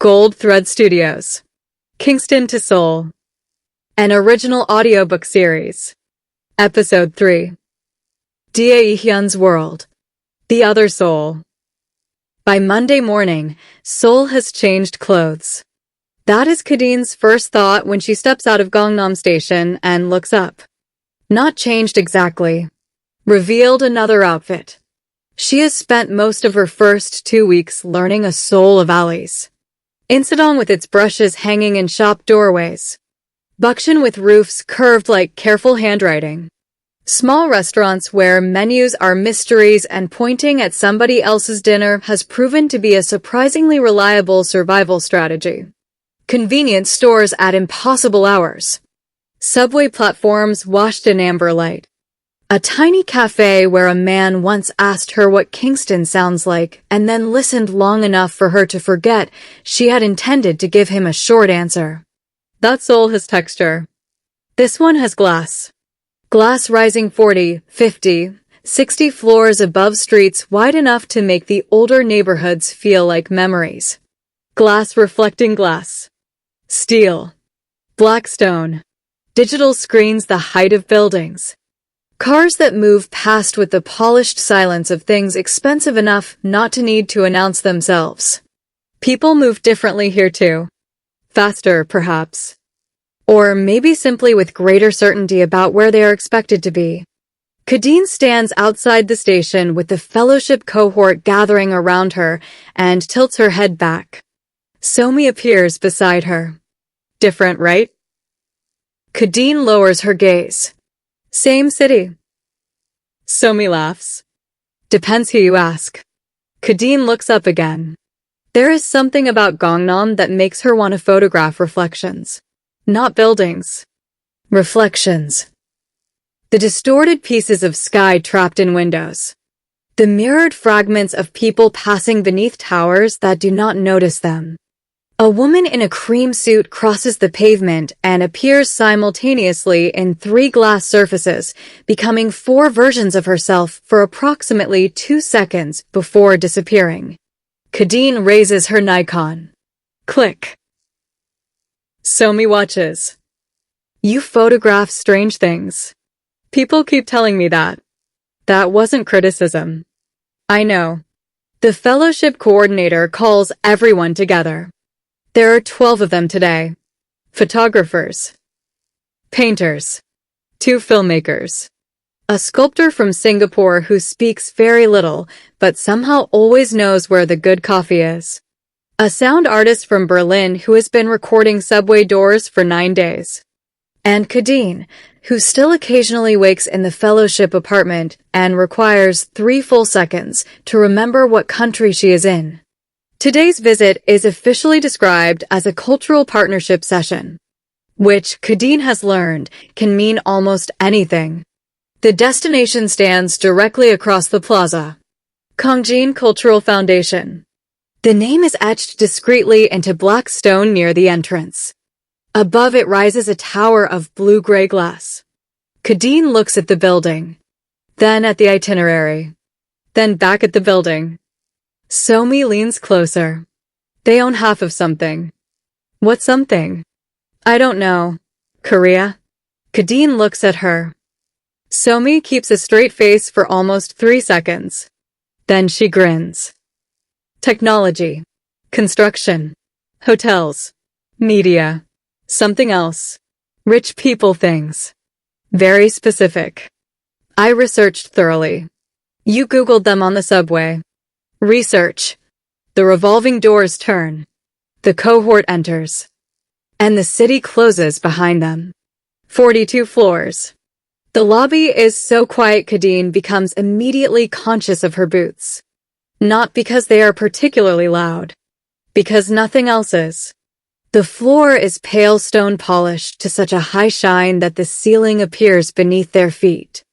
Gold Thread Studios. Kingston to Seoul. An original audiobook series. Episode 3. Dae-Hyun's World. The Other Soul. By Monday morning, Seoul has changed clothes. That is Khadine's first thought when she steps out of Gangnam Station and looks up. Not changed exactly. Revealed another outfit. She has spent most of her first 2 weeks learning a Seoul of alleys. Insadong with its brushes hanging in shop doorways. Bukshin with roofs curved like careful handwriting. Small restaurants where menus are mysteries and pointing at somebody else's dinner has proven to be a surprisingly reliable survival strategy. Convenience stores at impossible hours. Subway platforms washed in amber light. A tiny cafe where a man once asked her what Kingston sounds like and then listened long enough for her to forget she had intended to give him a short answer. That Seoul has texture. This one has glass. Glass rising 40, 50, 60 floors above streets wide enough to make the older neighborhoods feel like memories. Glass reflecting glass. Steel. Black stone. Digital screens the height of buildings. Cars that move past with the polished silence of things expensive enough not to need to announce themselves. People move differently here too. Faster, perhaps. Or maybe simply with greater certainty about where they are expected to be. Khadine stands outside the station with the fellowship cohort gathering around her and tilts her head back. Somi appears beside her. Different, right? Khadine lowers her gaze. Same city. Somi laughs. Depends who you ask. Khadine looks up again. There is something about Gangnam that makes her want to photograph reflections. Not buildings. Reflections. The distorted pieces of sky trapped in windows. The mirrored fragments of people passing beneath towers that do not notice them. A woman in a cream suit crosses the pavement and appears simultaneously in 3 glass surfaces, becoming 4 versions of herself for approximately 2 seconds before disappearing. Khadine raises her Nikon. Click. Somi watches. You photograph strange things. People keep telling me that. That wasn't criticism. I know. The fellowship coordinator calls everyone together. There are 12 of them today. Photographers. Painters. 2 filmmakers. A sculptor from Singapore who speaks very little, but somehow always knows where the good coffee is. A sound artist from Berlin who has been recording subway doors for 9 days. And Khadine, who still occasionally wakes in the fellowship apartment and requires 3 full seconds to remember what country she is in. Today's visit is officially described as a cultural partnership session, which Khadine has learned can mean almost anything. The destination stands directly across the plaza. Kongjin Cultural Foundation. The name is etched discreetly into black stone near the entrance. Above it rises a tower of blue-gray glass. Khadine looks at the building, then at the itinerary, then back at the building. Somi leans closer. They own half of something. What something? I don't know. Korea? Khadine looks at her. Somi keeps a straight face for almost 3 seconds. Then she grins. Technology. Construction. Hotels. Media. Something else. Rich people things. Very specific. I researched thoroughly. You Googled them on the subway. Research. The revolving doors turn. The cohort enters. And the city closes behind them. 42 floors. The lobby is so quiet Khadine becomes immediately conscious of her boots. Not because they are particularly loud. Because nothing else is. The floor is pale stone polished to such a high shine that the ceiling appears beneath their feet.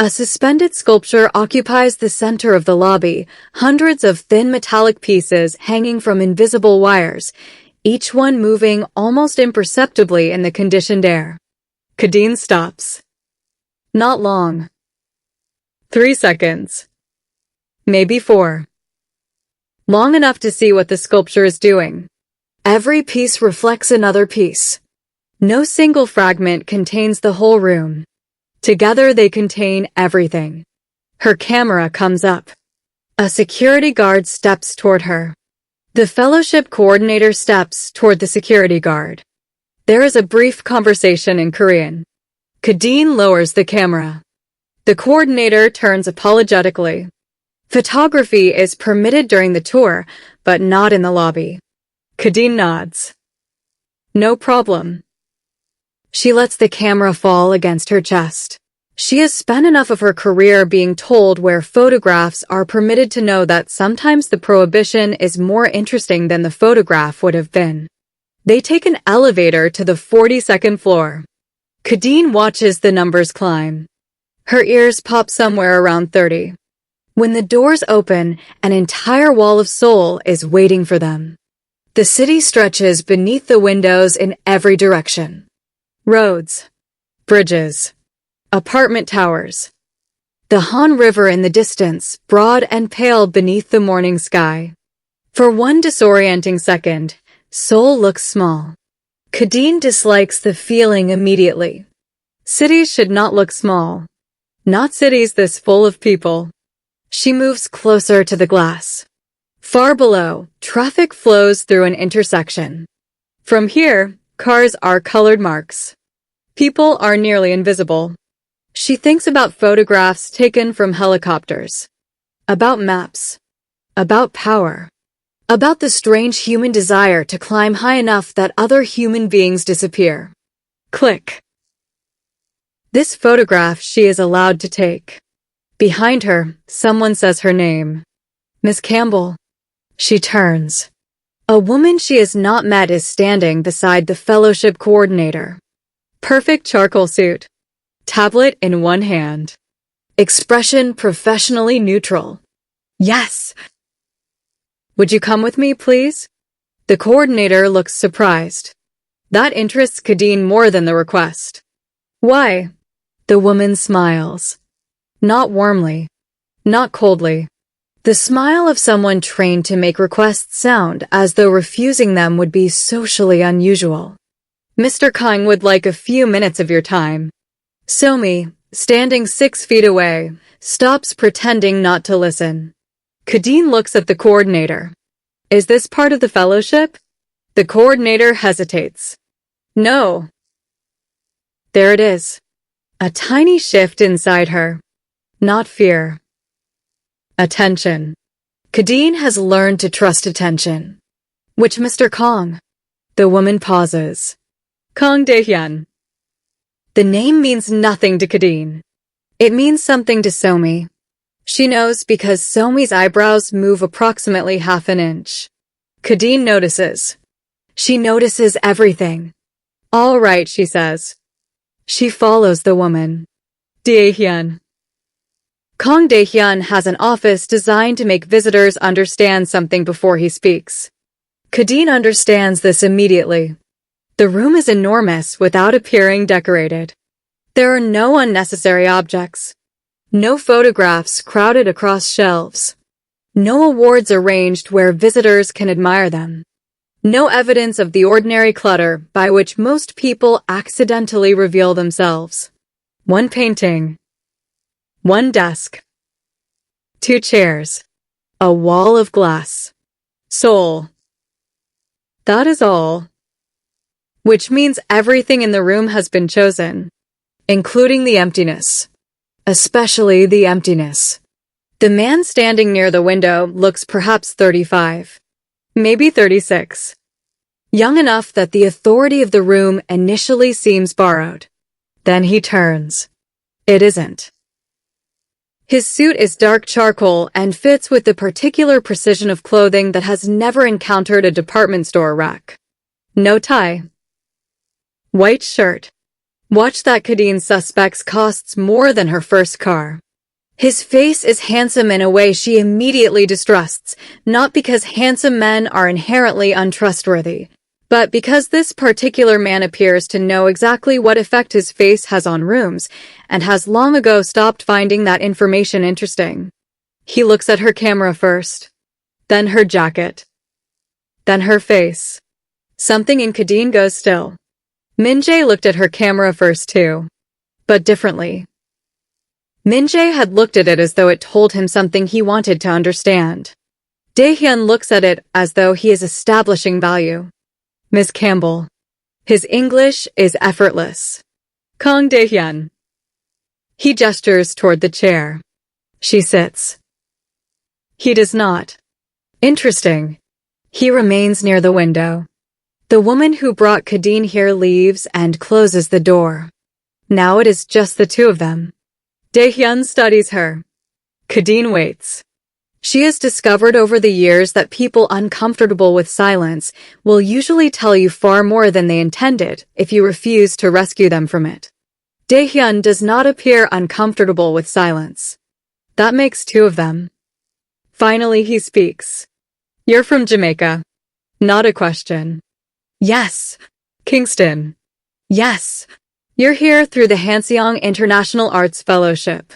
A suspended sculpture occupies the center of the lobby, hundreds of thin metallic pieces hanging from invisible wires, each one moving almost imperceptibly in the conditioned air. Khadine stops. Not long. 3 seconds. Maybe 4. Long enough to see what the sculpture is doing. Every piece reflects another piece. No single fragment contains the whole room. Together they contain everything. Her camera comes up. A security guard steps toward her. The fellowship coordinator steps toward the security guard. There is a brief conversation in Korean. Khadine lowers the camera. The coordinator turns apologetically. Photography is permitted during the tour, but not in the lobby. Khadine nods. No problem. She lets the camera fall against her chest. She has spent enough of her career being told where photographs are permitted to know that sometimes the prohibition is more interesting than the photograph would have been. They take an elevator to the 42nd floor. Khadine watches the numbers climb. Her ears pop somewhere around 30. When the doors open, an entire wall of Seoul is waiting for them. The city stretches beneath the windows in every direction. Roads, bridges, apartment towers. The Han River in the distance, broad and pale beneath the morning sky. For one disorienting second, Seoul looks small. Khadine dislikes the feeling immediately. Cities should not look small. Not cities this full of people. She moves closer to the glass. Far below, traffic flows through an intersection. From here, cars are colored marks. People are nearly invisible. She thinks about photographs taken from helicopters. About maps. About power. About the strange human desire to climb high enough that other human beings disappear. Click. This photograph she is allowed to take. Behind her, someone says her name. Miss Campbell. She turns. A woman she has not met is standing beside the fellowship coordinator. Perfect charcoal suit. Tablet in one hand. Expression professionally neutral. Yes. Would you come with me, please? The coordinator looks surprised. That interests Khadine more than the request. Why? The woman smiles. Not warmly. Not coldly. The smile of someone trained to make requests sound as though refusing them would be socially unusual. Mr. Kang would like a few minutes of your time. Somi, standing 6 feet away, stops pretending not to listen. Khadine looks at the coordinator. Is this part of the fellowship? The coordinator hesitates. No. There it is. A tiny shift inside her. Not fear. Attention. Khadine has learned to trust attention. Which Mr. Kang? The woman pauses. Kang Dae-Hyun. The name means nothing to Khadine. It means something to Somi. She knows because Somi's eyebrows move approximately half an inch. Khadine notices. She notices everything. All right, she says. She follows the woman. Dae-Hyun. Kang Dae-Hyun has an office designed to make visitors understand something before he speaks. Khadine understands this immediately. The room is enormous without appearing decorated. There are no unnecessary objects. No photographs crowded across shelves. No awards arranged where visitors can admire them. No evidence of the ordinary clutter by which most people accidentally reveal themselves. One painting. One desk. 2 chairs. A wall of glass. Seoul. That is all. Which means everything in the room has been chosen, including the emptiness. Especially the emptiness. The man standing near the window looks perhaps 35. Maybe 36. Young enough that the authority of the room initially seems borrowed. Then he turns. It isn't. His suit is dark charcoal and fits with the particular precision of clothing that has never encountered a department store rack. No tie. White shirt. Watch that Khadine suspects costs more than her first car. His face is handsome in a way she immediately distrusts, not because handsome men are inherently untrustworthy, but because this particular man appears to know exactly what effect his face has on rooms and has long ago stopped finding that information interesting. He looks at her camera first, then her jacket, then her face. Something in Khadine goes still. Min-jae looked at her camera first too, but differently. Min-jae had looked at it as though it told him something he wanted to understand. Dae-Hyun looks at it as though he is establishing value. Miss Campbell. His English is effortless. Kang Dae-Hyun. He gestures toward the chair. She sits. He does not. Interesting. He remains near the window. The woman who brought Khadine here leaves and closes the door. Now it is just the two of them. Dae-Hyun studies her. Khadine waits. She has discovered over the years that people uncomfortable with silence will usually tell you far more than they intended if you refuse to rescue them from it. Dae-Hyun does not appear uncomfortable with silence. That makes two of them. Finally he speaks. You're from Jamaica. Not a question. Yes. Kingston. Yes. You're here through the Hanseong International Arts Fellowship.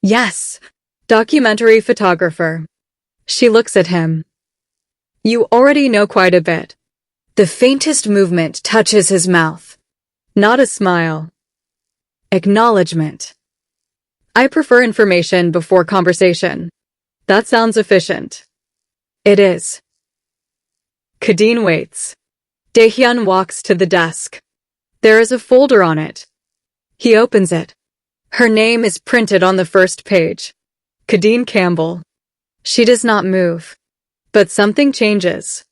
Yes. Documentary photographer. She looks at him. You already know quite a bit. The faintest movement touches his mouth. Not a smile. Acknowledgement. I prefer information before conversation. That sounds efficient. It is. Khadine waits. Dae-Hyun walks to the desk. There is a folder on it. He opens it. Her name is printed on the first page. Khadine Campbell. She does not move. But something changes.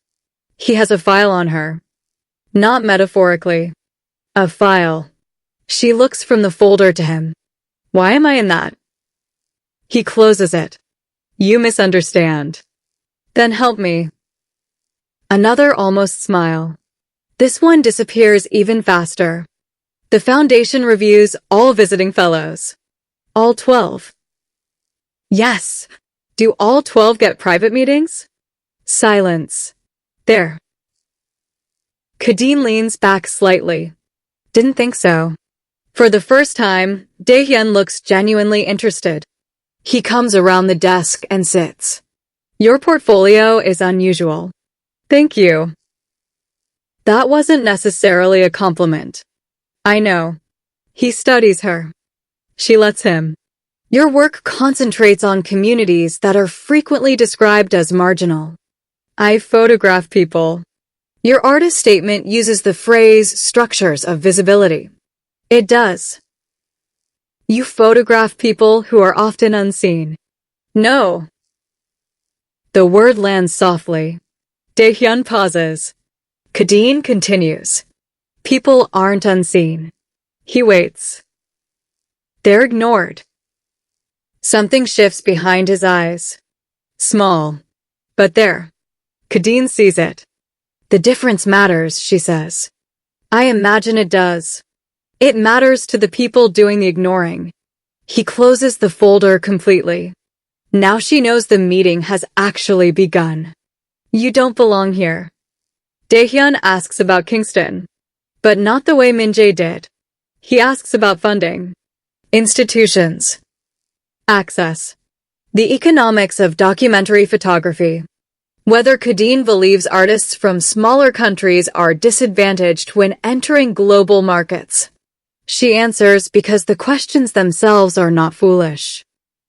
He has a file on her. Not metaphorically. A file. She looks from the folder to him. Why am I in that? He closes it. You misunderstand. Then help me. Another almost smile. This one disappears even faster. The foundation reviews all visiting fellows. All 12. Yes. Do all 12 get private meetings? Silence. There. Khadine leans back slightly. Didn't think so. For the first time, Dae-Hyun looks genuinely interested. He comes around the desk and sits. Your portfolio is unusual. Thank you. That wasn't necessarily a compliment. I know. He studies her. She lets him. Your work concentrates on communities that are frequently described as marginal. I photograph people. Your artist statement uses the phrase structures of visibility. It does. You photograph people who are often unseen. No. The word lands softly. Dae-Hyun pauses. Khadine continues. People aren't unseen. He waits. They're ignored. Something shifts behind his eyes. Small. But there. Khadine sees it. The difference matters, she says. I imagine it does. It matters to the people doing the ignoring. He closes the folder completely. Now she knows the meeting has actually begun. You don't belong here. Dae-Hyun asks about Kingston. But not the way Min-jae did. He asks about funding. Institutions. Access. The economics of documentary photography. Whether Khadine believes artists from smaller countries are disadvantaged when entering global markets. She answers because the questions themselves are not foolish.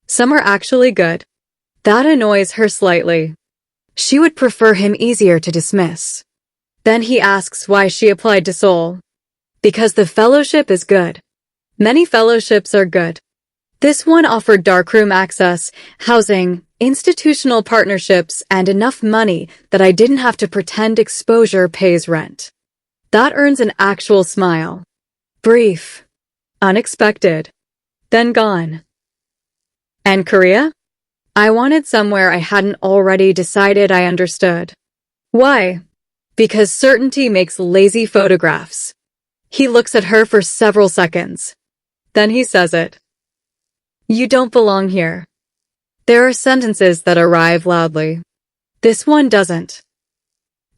Some are actually good. That annoys her slightly. She would prefer him easier to dismiss. Then he asks why she applied to Seoul. Because the fellowship is good. Many fellowships are good. This one offered darkroom access, housing, institutional partnerships, and enough money that I didn't have to pretend exposure pays rent. That earns an actual smile. Brief. Unexpected. Then gone. And Korea? I wanted somewhere I hadn't already decided I understood. Why? Because certainty makes lazy photographs. He looks at her for several seconds. Then he says it. You don't belong here. There are sentences that arrive loudly. This one doesn't.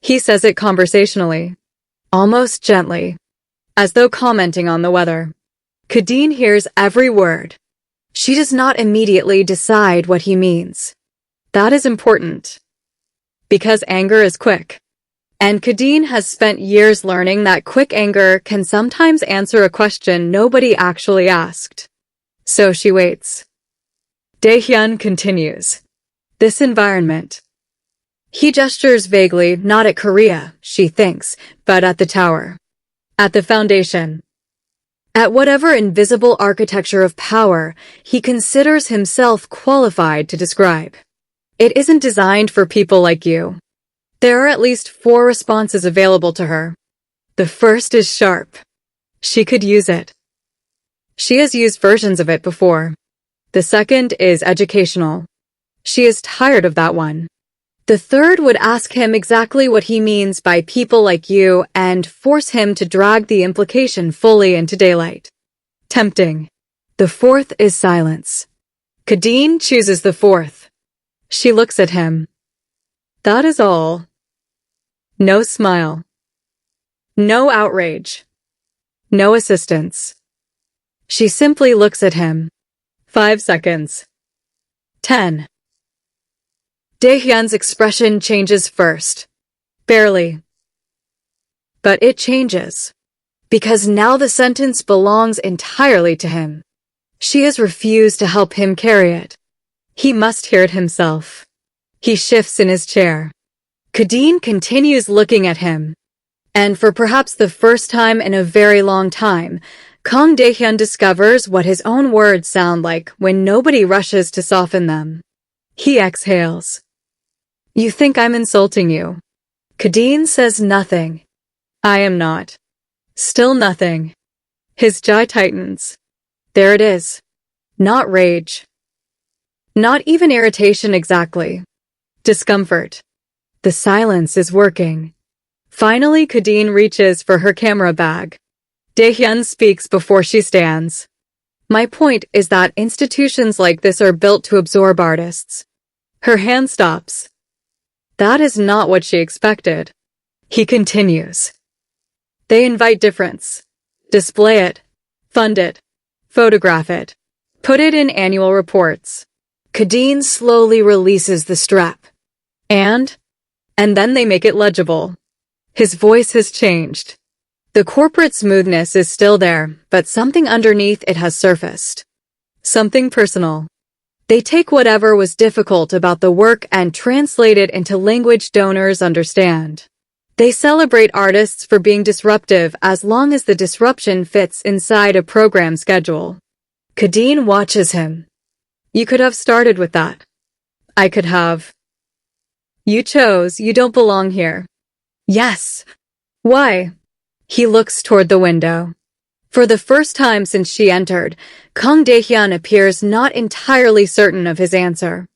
He says it conversationally. Almost gently. As though commenting on the weather. Khadine hears every word. She does not immediately decide what he means. That is important. Because anger is quick. And Khadine has spent years learning that quick anger can sometimes answer a question nobody actually asked. So she waits. Dae-Hyun continues. This environment. He gestures vaguely, not at Korea, she thinks, but at the tower. At the foundation. At whatever invisible architecture of power he considers himself qualified to describe. It isn't designed for people like you. There are at least 4 responses available to her. The first is sharp. She could use it. She has used versions of it before. The second is educational. She is tired of that one. The third would ask him exactly what he means by people like you and force him to drag the implication fully into daylight. Tempting. The fourth is silence. Khadine chooses the fourth. She looks at him. That is all. No smile. No outrage. No assistance. She simply looks at him. 5 seconds. 10. Dae-Hyun's expression changes first. Barely. But it changes. Because now the sentence belongs entirely to him. She has refused to help him carry it. He must hear it himself. He shifts in his chair. Khadine continues looking at him. And for perhaps the first time in a very long time, Kang Dae-Hyun discovers what his own words sound like when nobody rushes to soften them. He exhales. You think I'm insulting you? Khadine says nothing. I am not. Still nothing. His jaw tightens. There it is. Not rage. Not even irritation exactly. Discomfort. The silence is working. Finally, Khadine reaches for her camera bag. Dae-Hyun speaks before she stands. My point is that institutions like this are built to absorb artists. Her hand stops. That is not what she expected. He continues. They invite difference. Display it. Fund it. Photograph it. Put it in annual reports. Khadine slowly releases the strap. And then they make it legible. His voice has changed. The corporate smoothness is still there, but something underneath it has surfaced. Something personal. They take whatever was difficult about the work and translate it into language donors understand. They celebrate artists for being disruptive as long as the disruption fits inside a program schedule. Khadine watches him. You could have started with that. I could have. You chose, you don't belong here. Yes. Why? He looks toward the window. For the first time since she entered, Kang Dae-Hyun appears not entirely certain of his answer.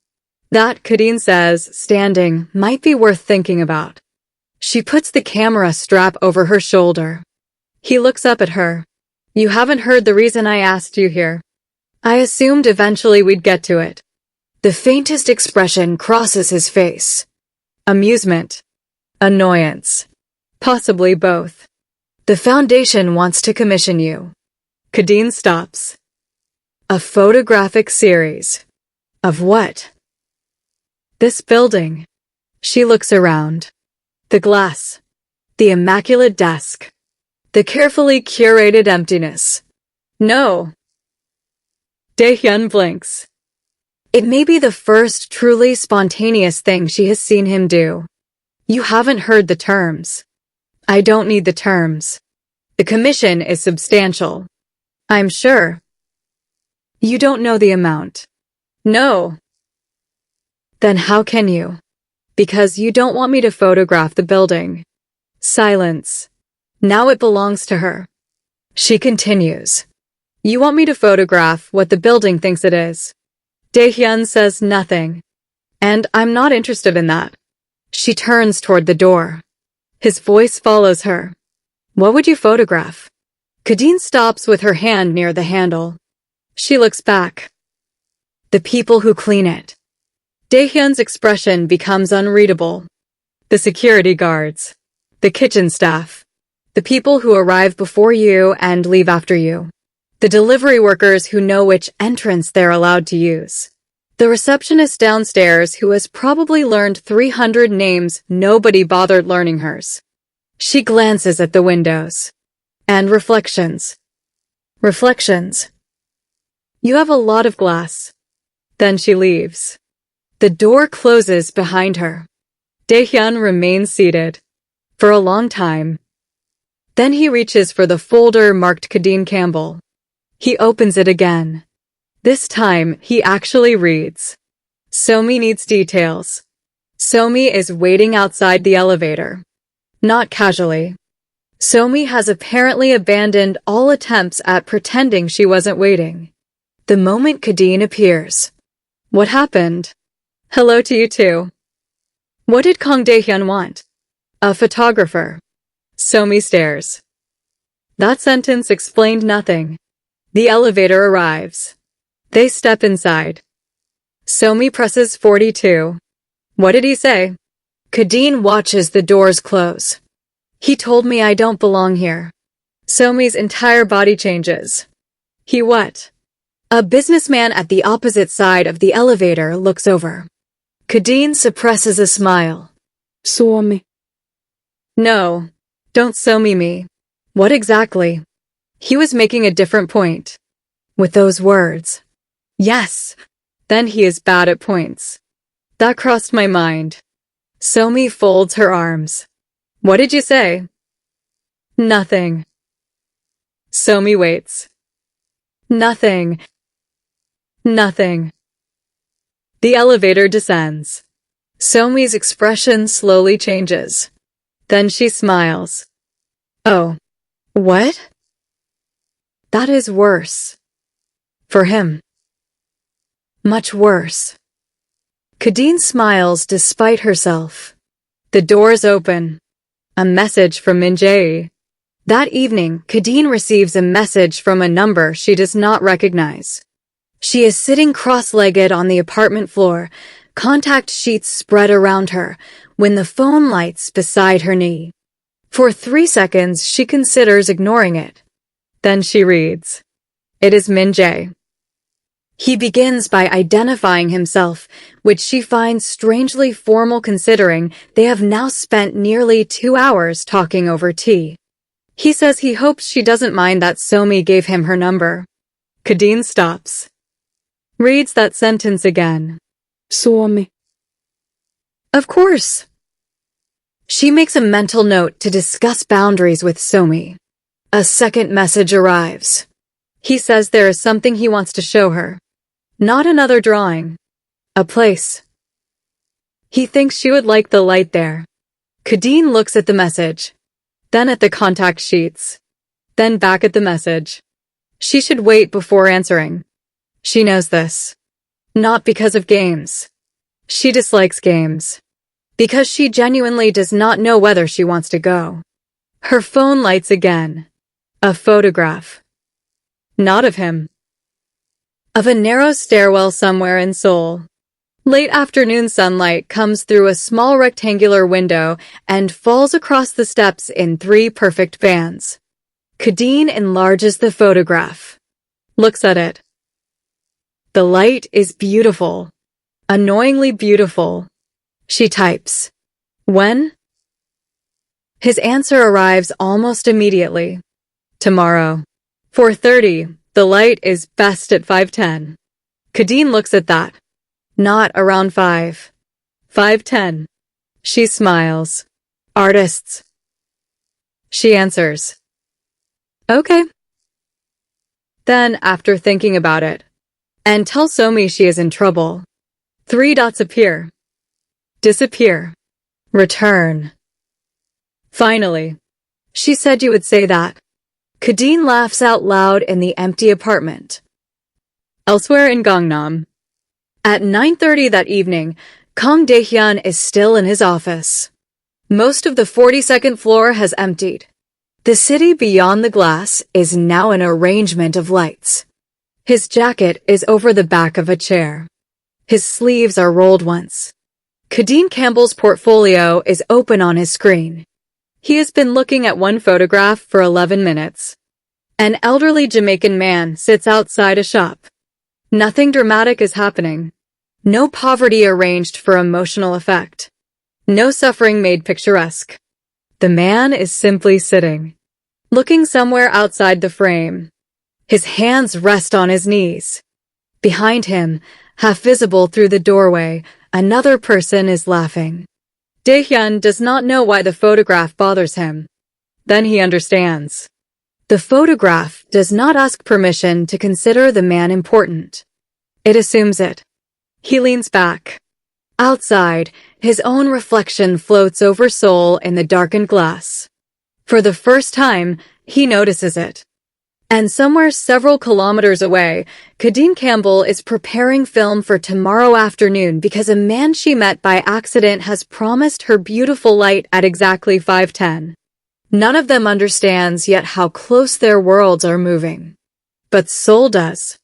That, Khadine says, standing, might be worth thinking about. She puts the camera strap over her shoulder. He looks up at her. You haven't heard the reason I asked you here. I assumed eventually we'd get to it. The faintest expression crosses his face. Amusement. Annoyance. Possibly both. The foundation wants to commission you. Khadine stops. A photographic series. Of what? This building. She looks around. The glass. The immaculate desk. The carefully curated emptiness. No. Dae-Hyun blinks. It may be the first truly spontaneous thing she has seen him do. You haven't heard the terms. I don't need the terms. The commission is substantial. I'm sure. You don't know the amount. No. Then how can you? Because you don't want me to photograph the building. Silence. Now it belongs to her. She continues. You want me to photograph what the building thinks it is. Dae-Hyun says nothing. And I'm not interested in that. She turns toward the door. His voice follows her. What would you photograph? Khadine stops with her hand near the handle. She looks back. The people who clean it. Dae-Hyun's expression becomes unreadable. The security guards. The kitchen staff. The people who arrive before you and leave after you. The delivery workers who know which entrance they're allowed to use. The receptionist downstairs, who has probably learned 300 names, nobody bothered learning hers. She glances at the windows. And reflections. Reflections. You have a lot of glass. Then she leaves. The door closes behind her. Dae-Hyun remains seated. For a long time. Then he reaches for the folder marked Khadine Campbell. He opens it again. This time, he actually reads. Somi needs details. Somi is waiting outside the elevator. Not casually. Somi has apparently abandoned all attempts at pretending she wasn't waiting. The moment Khadine appears. What happened? Hello to you too. What did Kang Dae-Hyun want? A photographer. Somi stares. That sentence explained nothing. The elevator arrives. They step inside. Somi presses 42. What did he say? Khadine watches the doors close. He told me I don't belong here. Somi's entire body changes. He what? A businessman at the opposite side of the elevator looks over. Khadine suppresses a smile. Somi. No, don't Somi me. What exactly? He was making a different point. With those words. Yes. Then he is bad at points. That crossed my mind. Somi folds her arms. What did you say? Nothing. Somi waits. Nothing. Nothing. The elevator descends. Somi's expression slowly changes. Then she smiles. Oh. What? That is worse. For him. Much worse. Khadine smiles despite herself. The doors open. A message from Min Jae. That evening, Khadine receives a message from a number she does not recognize. She is sitting cross-legged on the apartment floor, contact sheets spread around her, when the phone lights beside her knee. For 3 seconds, she considers ignoring it. Then she reads. It is Min Jae. He begins by identifying himself, which she finds strangely formal considering they have now spent nearly 2 hours talking over tea. He says he hopes she doesn't mind that Somi gave him her number. Khadine stops. Reads that sentence again. Somi. Of course. She makes a mental note to discuss boundaries with Somi. A second message arrives. He says there is something he wants to show her. Not another drawing. A place. He thinks she would like the light there. Khadine looks at the message. Then at the contact sheets. Then back at the message. She should wait before answering. She knows this. Not because of games. She dislikes games. Because she genuinely does not know whether she wants to go. Her phone lights again. A photograph. Not of him. Of a narrow stairwell somewhere in Seoul. Late afternoon sunlight comes through a small rectangular window and falls across the steps in 3 perfect bands. Khadine enlarges the photograph. Looks at it. The light is beautiful. Annoyingly beautiful. She types. When? His answer arrives almost immediately. Tomorrow. 4:30. The light is best at 5:10. Khadine looks at that. Not around 5. 5:10. She smiles. Artists. She answers. Okay. Then, after thinking about it, and tells Somi she is in trouble. 3 dots appear. Disappear. Return. Finally. She said you would say that. Khadine laughs out loud in the empty apartment. Elsewhere in Gangnam. At 9:30 that evening, Kang Dae-Hyun is still in his office. Most of the 42nd floor has emptied. The city beyond the glass is now an arrangement of lights. His jacket is over the back of a chair. His sleeves are rolled once. Khadine Campbell's portfolio is open on his screen. He has been looking at one photograph for 11 minutes. An elderly Jamaican man sits outside a shop. Nothing dramatic is happening. No poverty arranged for emotional effect. No suffering made picturesque. The man is simply sitting, looking somewhere outside the frame. His hands rest on his knees. Behind him, half visible through the doorway, another person is laughing. Dae-Hyun does not know why the photograph bothers him. Then he understands. The photograph does not ask permission to consider the man important. It assumes it. He leans back. Outside, his own reflection floats over Seoul in the darkened glass. For the first time, he notices it. And somewhere several kilometers away, Khadine Campbell is preparing film for tomorrow afternoon because a man she met by accident has promised her beautiful light at exactly 5:10. None of them understands yet how close their worlds are moving. But Seoul does.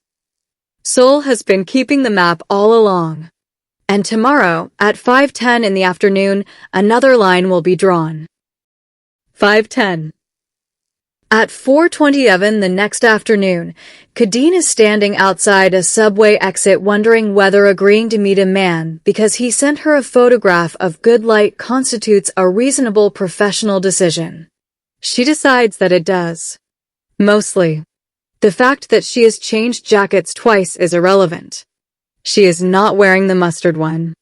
Seoul has been keeping the map all along. And tomorrow, at 5:10 in the afternoon, another line will be drawn. 5:10. At 4:27 the next afternoon, Khadine is standing outside a subway exit wondering whether agreeing to meet a man because he sent her a photograph of good light constitutes a reasonable professional decision. She decides that it does. Mostly. The fact that she has changed jackets twice is irrelevant. She is not wearing the mustard one.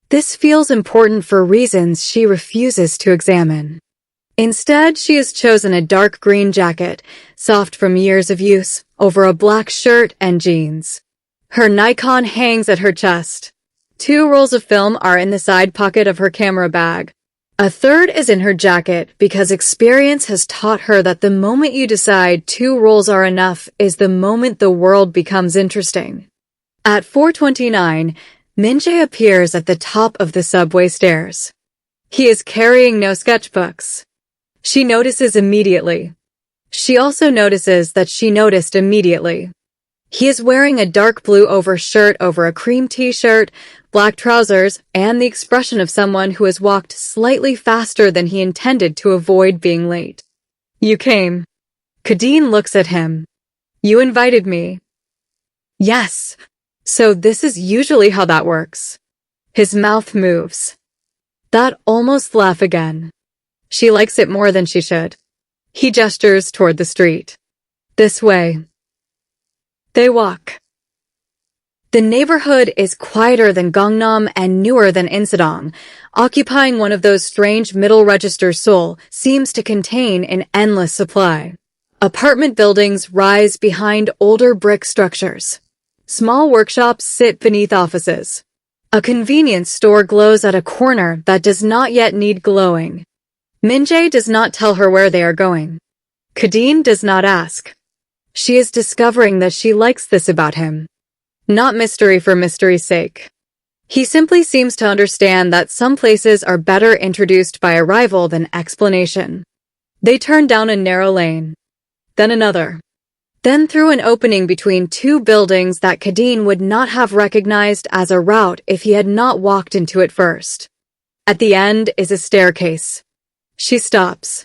This feels important for reasons she refuses to examine. Instead, she has chosen a dark green jacket, soft from years of use, over a black shirt and jeans. Her Nikon hangs at her chest. 2 rolls of film are in the side pocket of her camera bag. A third is in her jacket because experience has taught her that the moment you decide 2 rolls are enough is the moment the world becomes interesting. At 4:29, Min-jae appears at the top of the subway stairs. He is carrying no sketchbooks. She notices immediately. She also notices that she noticed immediately. He is wearing a dark blue shirt over a cream t-shirt, black trousers, and the expression of someone who has walked slightly faster than he intended to avoid being late. You came. Khadine looks at him. You invited me. Yes. So this is usually how that works. His mouth moves. That almost laugh again. She likes it more than she should. He gestures toward the street. This way. They walk. The neighborhood is quieter than Gangnam and newer than Insadong, occupying one of those strange middle-register Seoul seems to contain an endless supply. Apartment buildings rise behind older brick structures. Small workshops sit beneath offices. A convenience store glows at a corner that does not yet need glowing. Min-jae does not tell her where they are going. Khadine does not ask. She is discovering that she likes this about him. Not mystery for mystery's sake. He simply seems to understand that some places are better introduced by arrival than explanation. They turn down a narrow lane. Then another. Then through an opening between 2 buildings that Khadine would not have recognized as a route if he had not walked into it first. At the end is a staircase. She stops.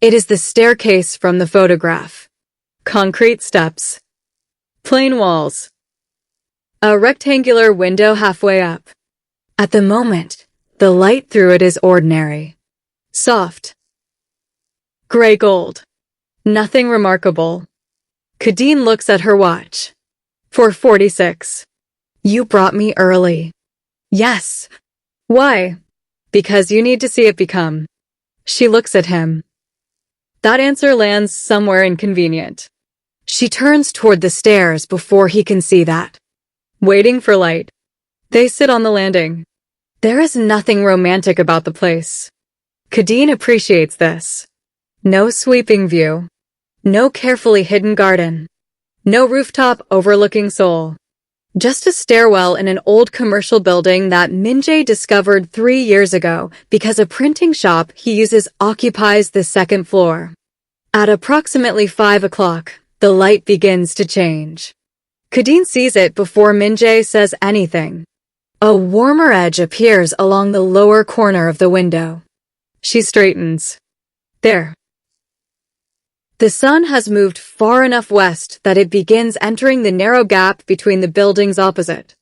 It is the staircase from the photograph. Concrete steps. Plain walls. A rectangular window halfway up. At the moment, the light through it is ordinary. Soft. Gray gold. Nothing remarkable. Khadine looks at her watch. 4:46. You brought me early. Yes. Why? Because you need to see it become. She looks at him. That answer lands somewhere inconvenient. She turns toward the stairs before he can see that. Waiting for light. They sit on the landing. There is nothing romantic about the place. Khadine appreciates this. No sweeping view. No carefully hidden garden. No rooftop overlooking Seoul. Just a stairwell in an old commercial building that Min-jae discovered 3 years ago because a printing shop he uses occupies the 2nd floor. At approximately 5 o'clock, the light begins to change. Khadine sees it before Min-jae says anything. A warmer edge appears along the lower corner of the window. She straightens. There. The sun has moved far enough west that it begins entering the narrow gap between the buildings opposite.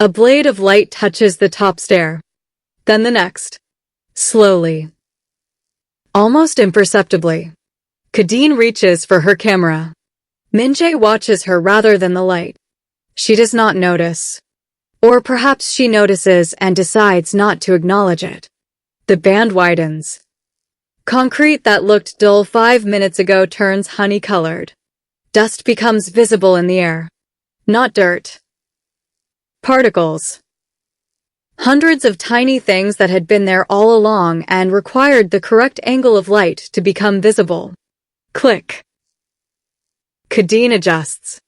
A blade of light touches the top stair. Then the next. Slowly. Almost imperceptibly. Khadine reaches for her camera. Min-jae watches her rather than the light. She does not notice. Or perhaps she notices and decides not to acknowledge it. The band widens. Concrete that looked dull 5 minutes ago turns honey-colored. Dust becomes visible in the air. Not dirt. Particles. Hundreds of tiny things that had been there all along and required the correct angle of light to become visible. Click. Khadine adjusts.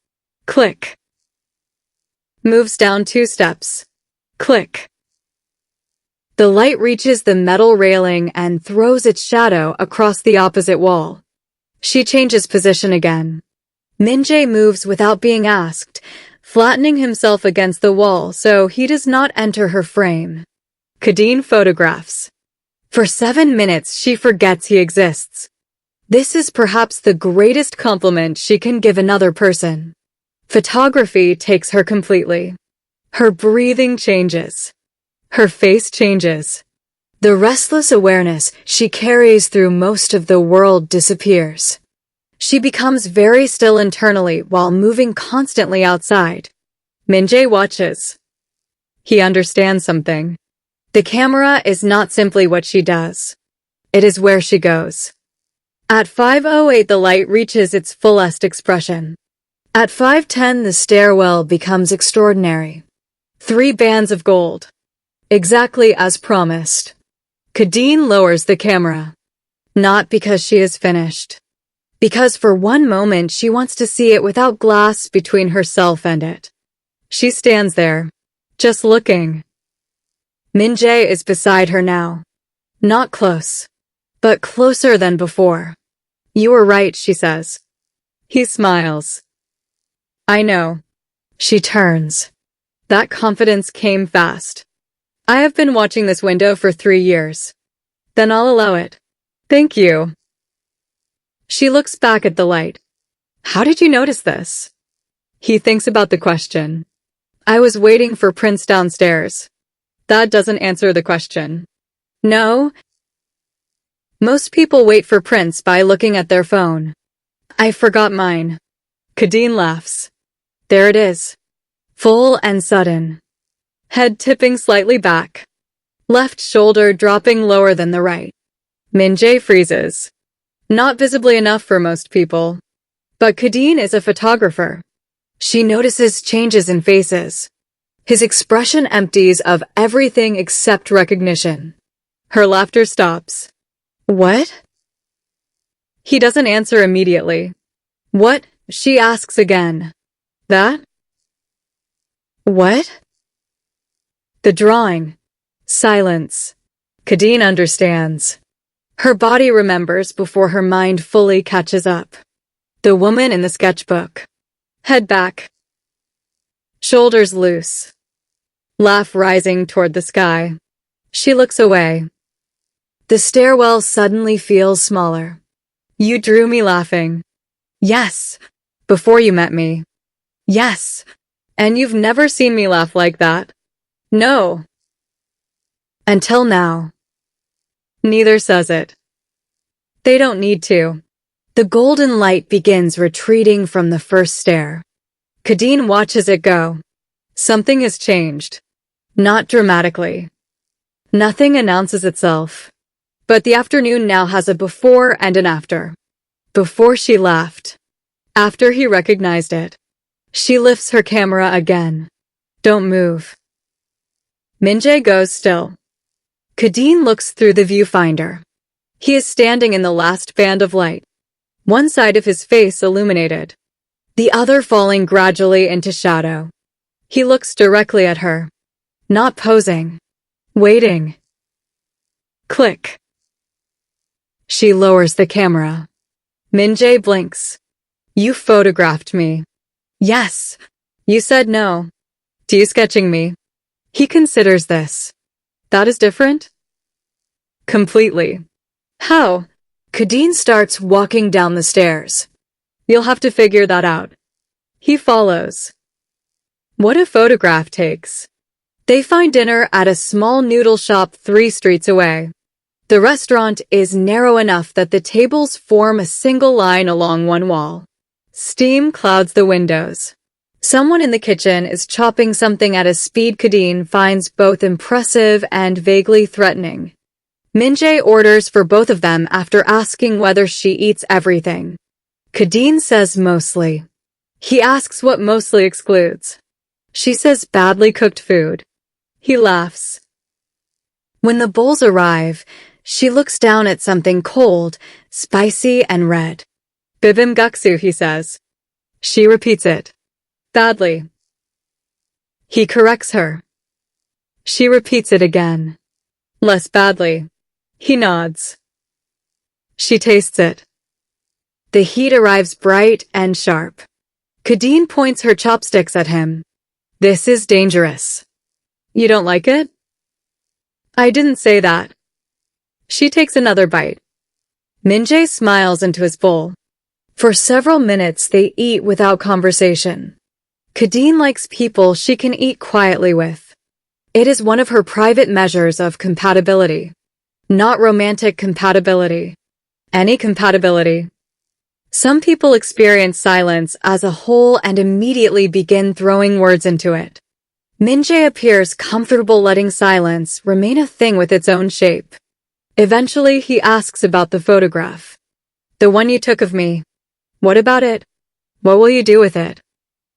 Click. Moves down 2 steps. Click. The light reaches the metal railing and throws its shadow across the opposite wall. She changes position again. Min-jae moves without being asked, flattening himself against the wall so he does not enter her frame. Khadine photographs. For 7 minutes she forgets he exists. This is perhaps the greatest compliment she can give another person. Photography takes her completely. Her breathing changes. Her face changes. The restless awareness she carries through most of the world disappears. She becomes very still internally while moving constantly outside. Min-jae watches. He understands something. The camera is not simply what she does. It is where she goes. At 5:08 the light reaches its fullest expression. At 5:10 the stairwell becomes extraordinary. 3 bands of gold. Exactly as promised. Khadine lowers the camera. Not because she is finished. Because for one moment she wants to see it without glass between herself and it. She stands there, just looking. Min-jae is beside her now. Not close, but closer than before. You were right, she says. He smiles. I know. She turns. That confidence came fast. I have been watching this window for 3 years. Then I'll allow it. Thank you. She looks back at the light. How did you notice this? He thinks about the question. I was waiting for Prince downstairs. That doesn't answer the question. No. Most people wait for Prince by looking at their phone. I forgot mine. Khadine laughs. There it is. Full and sudden. Head tipping slightly back. Left shoulder dropping lower than the right. Min-jae freezes. Not visibly enough for most people. But Khadine is a photographer. She notices changes in faces. His expression empties of everything except recognition. Her laughter stops. What? He doesn't answer immediately. What? She asks again. That? What? The drawing. Silence. Khadine understands. Her body remembers before her mind fully catches up. The woman in the sketchbook. Head back. Shoulders loose. Laugh rising toward the sky. She looks away. The stairwell suddenly feels smaller. You drew me laughing. Yes. Before you met me. Yes. And you've never seen me laugh like that. No. Until now. Neither says it. They don't need to. The golden light begins retreating from the first stair. Khadine watches it go. Something has changed. Not dramatically. Nothing announces itself. But the afternoon now has a before and an after. Before she laughed. After he recognized it. She lifts her camera again. Don't move. Min-jae goes still. Khadine looks through the viewfinder. He is standing in the last band of light. One side of his face illuminated. The other falling gradually into shadow. He looks directly at her. Not posing. Waiting. Click. She lowers the camera. Min-jae blinks. You photographed me. Yes. You said no. Do you sketching me? He considers this. That is different? Completely. How? Khadine starts walking down the stairs. You'll have to figure that out. He follows. What a photograph takes. They find dinner at a small noodle shop 3 streets away. The restaurant is narrow enough that the tables form a single line along one wall. Steam clouds the windows. Someone in the kitchen is chopping something at a speed Khadine finds both impressive and vaguely threatening. Min-jae orders for both of them after asking whether she eats everything. Khadine says mostly. He asks what mostly excludes. She says badly cooked food. He laughs. When the bowls arrive, she looks down at something cold, spicy, and red. Bibimbap, he says. She repeats it. Badly. He corrects her. She repeats it again. Less badly. He nods. She tastes it. The heat arrives bright and sharp. Khadine points her chopsticks at him. This is dangerous. You don't like it? I didn't say that. She takes another bite. Min-jae smiles into his bowl. For several minutes they eat without conversation. Khadine likes people she can eat quietly with. It is one of her private measures of compatibility. Not romantic compatibility. Any compatibility. Some people experience silence as a whole and immediately begin throwing words into it. Min-jae appears comfortable letting silence remain a thing with its own shape. Eventually, he asks about the photograph. The one you took of me. What about it? What will you do with it?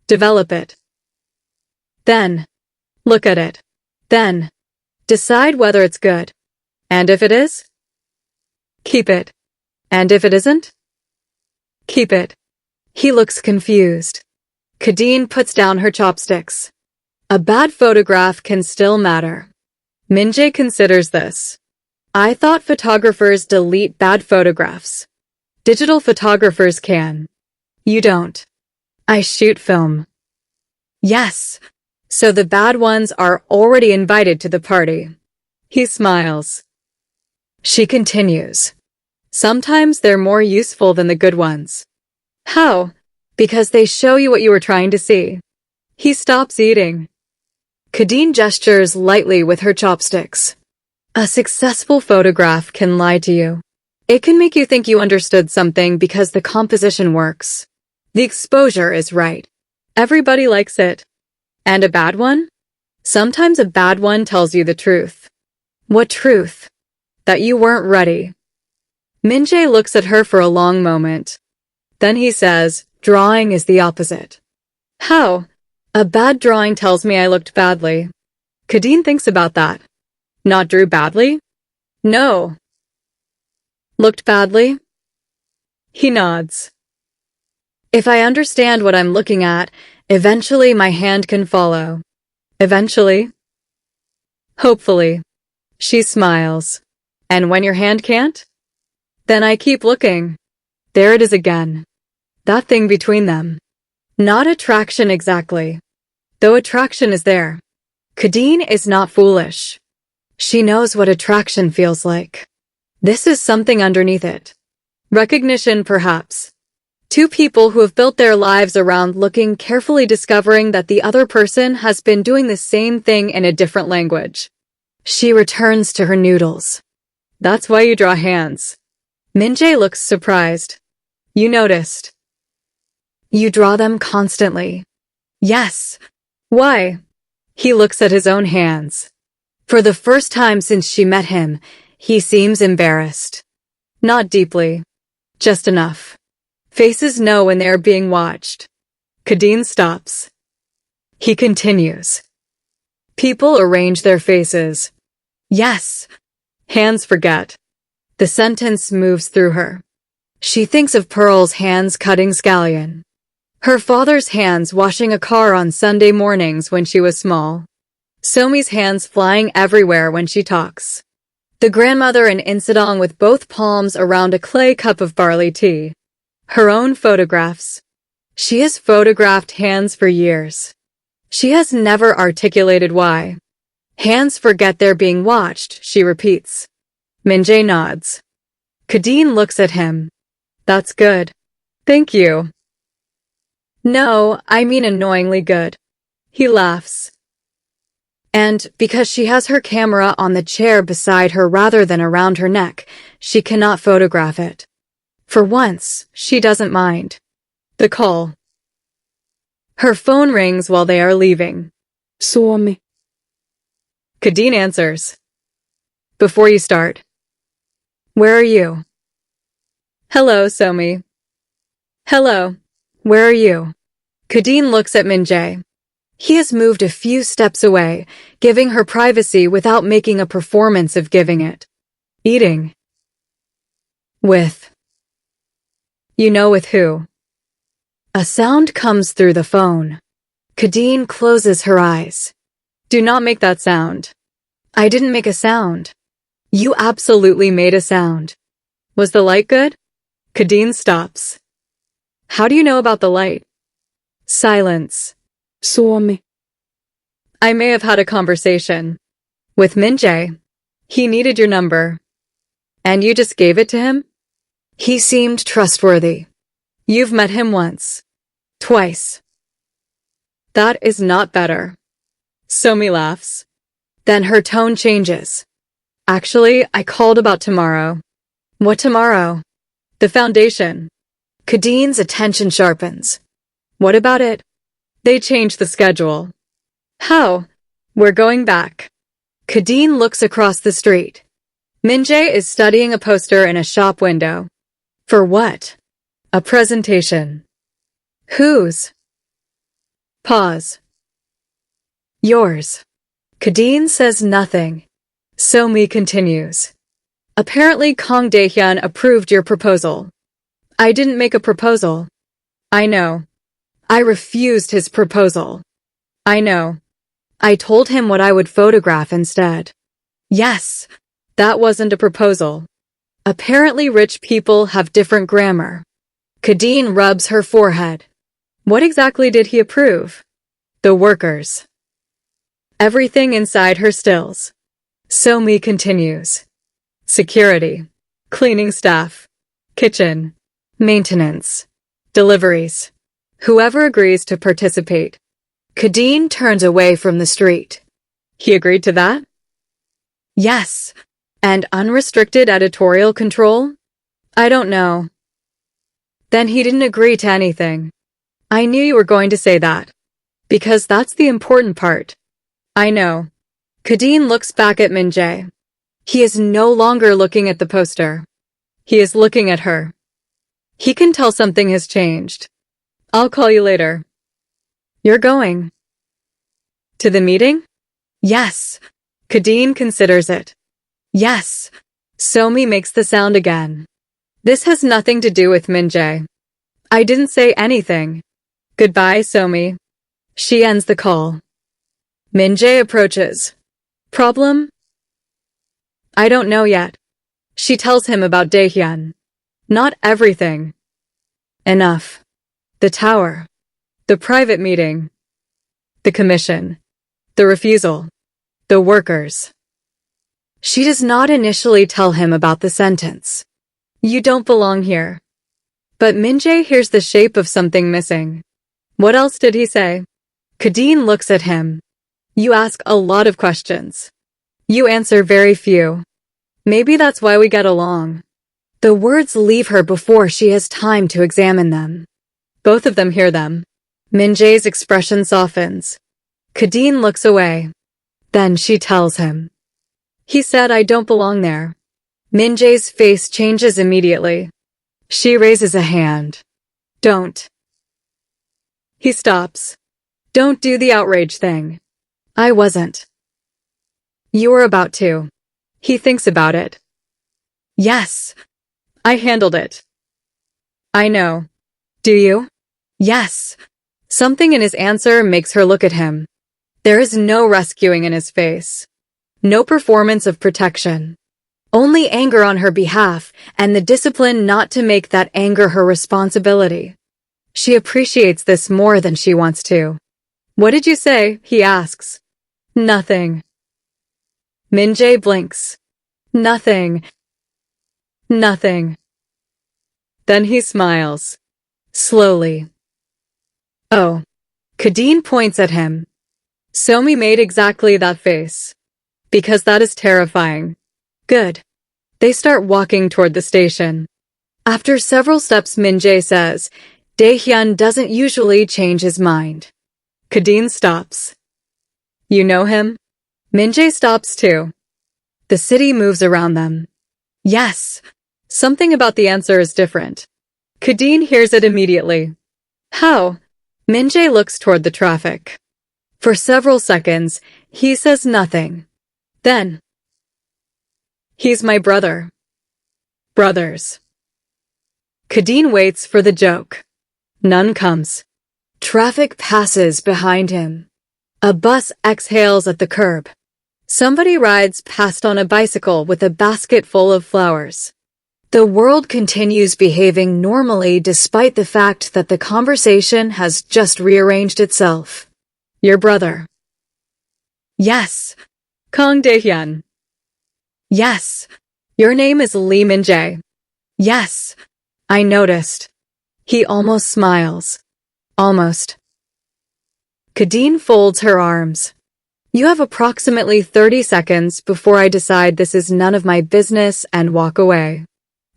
Develop it. Then, look at it. Then, decide whether it's good. And if it is? Keep it. And if it isn't? Keep it. He looks confused. Khadine puts down her chopsticks. A bad photograph can still matter. Min-jae considers this. I thought photographers delete bad photographs. Digital photographers can. You don't. I shoot film. Yes. So the bad ones are already invited to the party. He smiles. She continues. Sometimes they're more useful than the good ones. How? Because they show you what you were trying to see. He stops eating. Khadine gestures lightly with her chopsticks. A successful photograph can lie to you. It can make you think you understood something because the composition works. The exposure is right. Everybody likes it. And a bad one? Sometimes a bad one tells you the truth. What truth? That you weren't ready. Min-jae looks at her for a long moment. Then he says, drawing is the opposite. How? A bad drawing tells me I looked badly. Khadine thinks about that. Not drew badly? No. Looked badly? He nods. If I understand what I'm looking at, eventually my hand can follow. Eventually? Hopefully. She smiles. And when your hand can't? Then I keep looking. There it is again. That thing between them. Not attraction exactly. Though attraction is there. Khadine is not foolish. She knows what attraction feels like. This is something underneath it. Recognition, perhaps. Two people who have built their lives around looking, carefully discovering that the other person has been doing the same thing in a different language. She returns to her noodles. That's why you draw hands. Min-jae looks surprised. You noticed. You draw them constantly. Yes. Why? He looks at his own hands. For the first time since she met him, he seems embarrassed. Not deeply. Just enough. Faces know when they are being watched. Khadine stops. He continues. People arrange their faces. Yes. Hands forget. The sentence moves through her. She thinks of Pearl's hands cutting scallion. Her father's hands washing a car on Sunday mornings when she was small. Somi's hands flying everywhere when she talks. The grandmother in Insadong with both palms around a clay cup of barley tea. Her own photographs. She has photographed hands for years. She has never articulated why. Hands forget they're being watched, she repeats. Min-jae nods. Khadine looks at him. That's good. Thank you. No, I mean annoyingly good. He laughs. And because she has her camera on the chair beside her rather than around her neck, she cannot photograph it. For once, she doesn't mind. The call. Her phone rings while they are leaving. Suomi. Khadine answers. Before you start. Where are you? Hello, Somi. Hello. Where are you? Khadine looks at Min-jae. He has moved a few steps away, giving her privacy without making a performance of giving it. Eating. With. You know with who? A sound comes through the phone. Khadine closes her eyes. Do not make that sound. I didn't make a sound. You absolutely made a sound. Was the light good? Khadine stops. How do you know about the light? Silence. Suomi. I may have had a conversation. With Min-jae. He needed your number. And you just gave it to him? He seemed trustworthy. You've met him once. Twice. That is not better. Somi laughs. Then her tone changes. Actually, I called about tomorrow. What tomorrow? The foundation. Khadine's attention sharpens. What about it? They changed the schedule. How? We're going back. Khadine looks across the street. Min-jae is studying a poster in a shop window. For what? A presentation. Whose? Pause. Yours. Khadine says nothing. Somi continues. Apparently Kang Dae-Hyun approved your proposal. I didn't make a proposal. I know. I refused his proposal. I know. I told him what I would photograph instead. Yes, that wasn't a proposal. Apparently rich people have different grammar. Khadine rubs her forehead. What exactly did he approve? The workers. Everything inside her stills. Somi continues. Security. Cleaning staff. Kitchen. Maintenance. Deliveries. Whoever agrees to participate. Khadine turns away from the street. He agreed to that? Yes. And unrestricted editorial control? I don't know. Then he didn't agree to anything. I knew you were going to say that. Because that's the important part. I know. Khadine looks back at Min-jae. He is no longer looking at the poster. He is looking at her. He can tell something has changed. I'll call you later. You're going. To the meeting? Yes. Khadine considers it. Yes. Somi makes the sound again. This has nothing to do with Min-jae. I didn't say anything. Goodbye, Somi. She ends the call. Min-jae approaches. Problem? I don't know yet. She tells him about Dae-Hyun. Not everything. Enough. The tower. The private meeting. The commission. The refusal. The workers. She does not initially tell him about the sentence. You don't belong here. But Min-jae hears the shape of something missing. What else did he say? Khadine looks at him. You ask a lot of questions. You answer very few. Maybe that's why we get along. The words leave her before she has time to examine them. Both of them hear them. Min-jae's expression softens. Khadine looks away. Then she tells him. He said I don't belong there. Min-jae's face changes immediately. She raises a hand. Don't. He stops. Don't do the outrage thing. I wasn't. You were about to. He thinks about it. Yes. I handled it. I know. Do you? Yes. Something in his answer makes her look at him. There is no rescuing in his face. No performance of protection. Only anger on her behalf and the discipline not to make that anger her responsibility. She appreciates this more than she wants to. What did you say? He asks. Nothing. Min-jae blinks. Nothing. Nothing. Then he smiles. Slowly. Oh. Khadine points at him. Somi made exactly that face. Because that is terrifying. Good. They start walking toward the station. After several steps, Min-jae says, Dae-Hyun doesn't usually change his mind. Khadine stops. You know him? Min-jae stops too. The city moves around them. Yes. Something about the answer is different. Khadine hears it immediately. How? Min-jae looks toward the traffic. For several seconds, he says nothing. Then, he's my brother. Brothers. Khadine waits for the joke. None comes. Traffic passes behind him. A bus exhales at the curb. Somebody rides past on a bicycle with a basket full of flowers. The world continues behaving normally despite the fact that the conversation has just rearranged itself. Your brother. Yes. Kang Dae-Hyun. Yes. Your name is Lee Min-jae. Yes. I noticed. He almost smiles. Almost. Khadine folds her arms. You have approximately 30 seconds before I decide this is none of my business and walk away.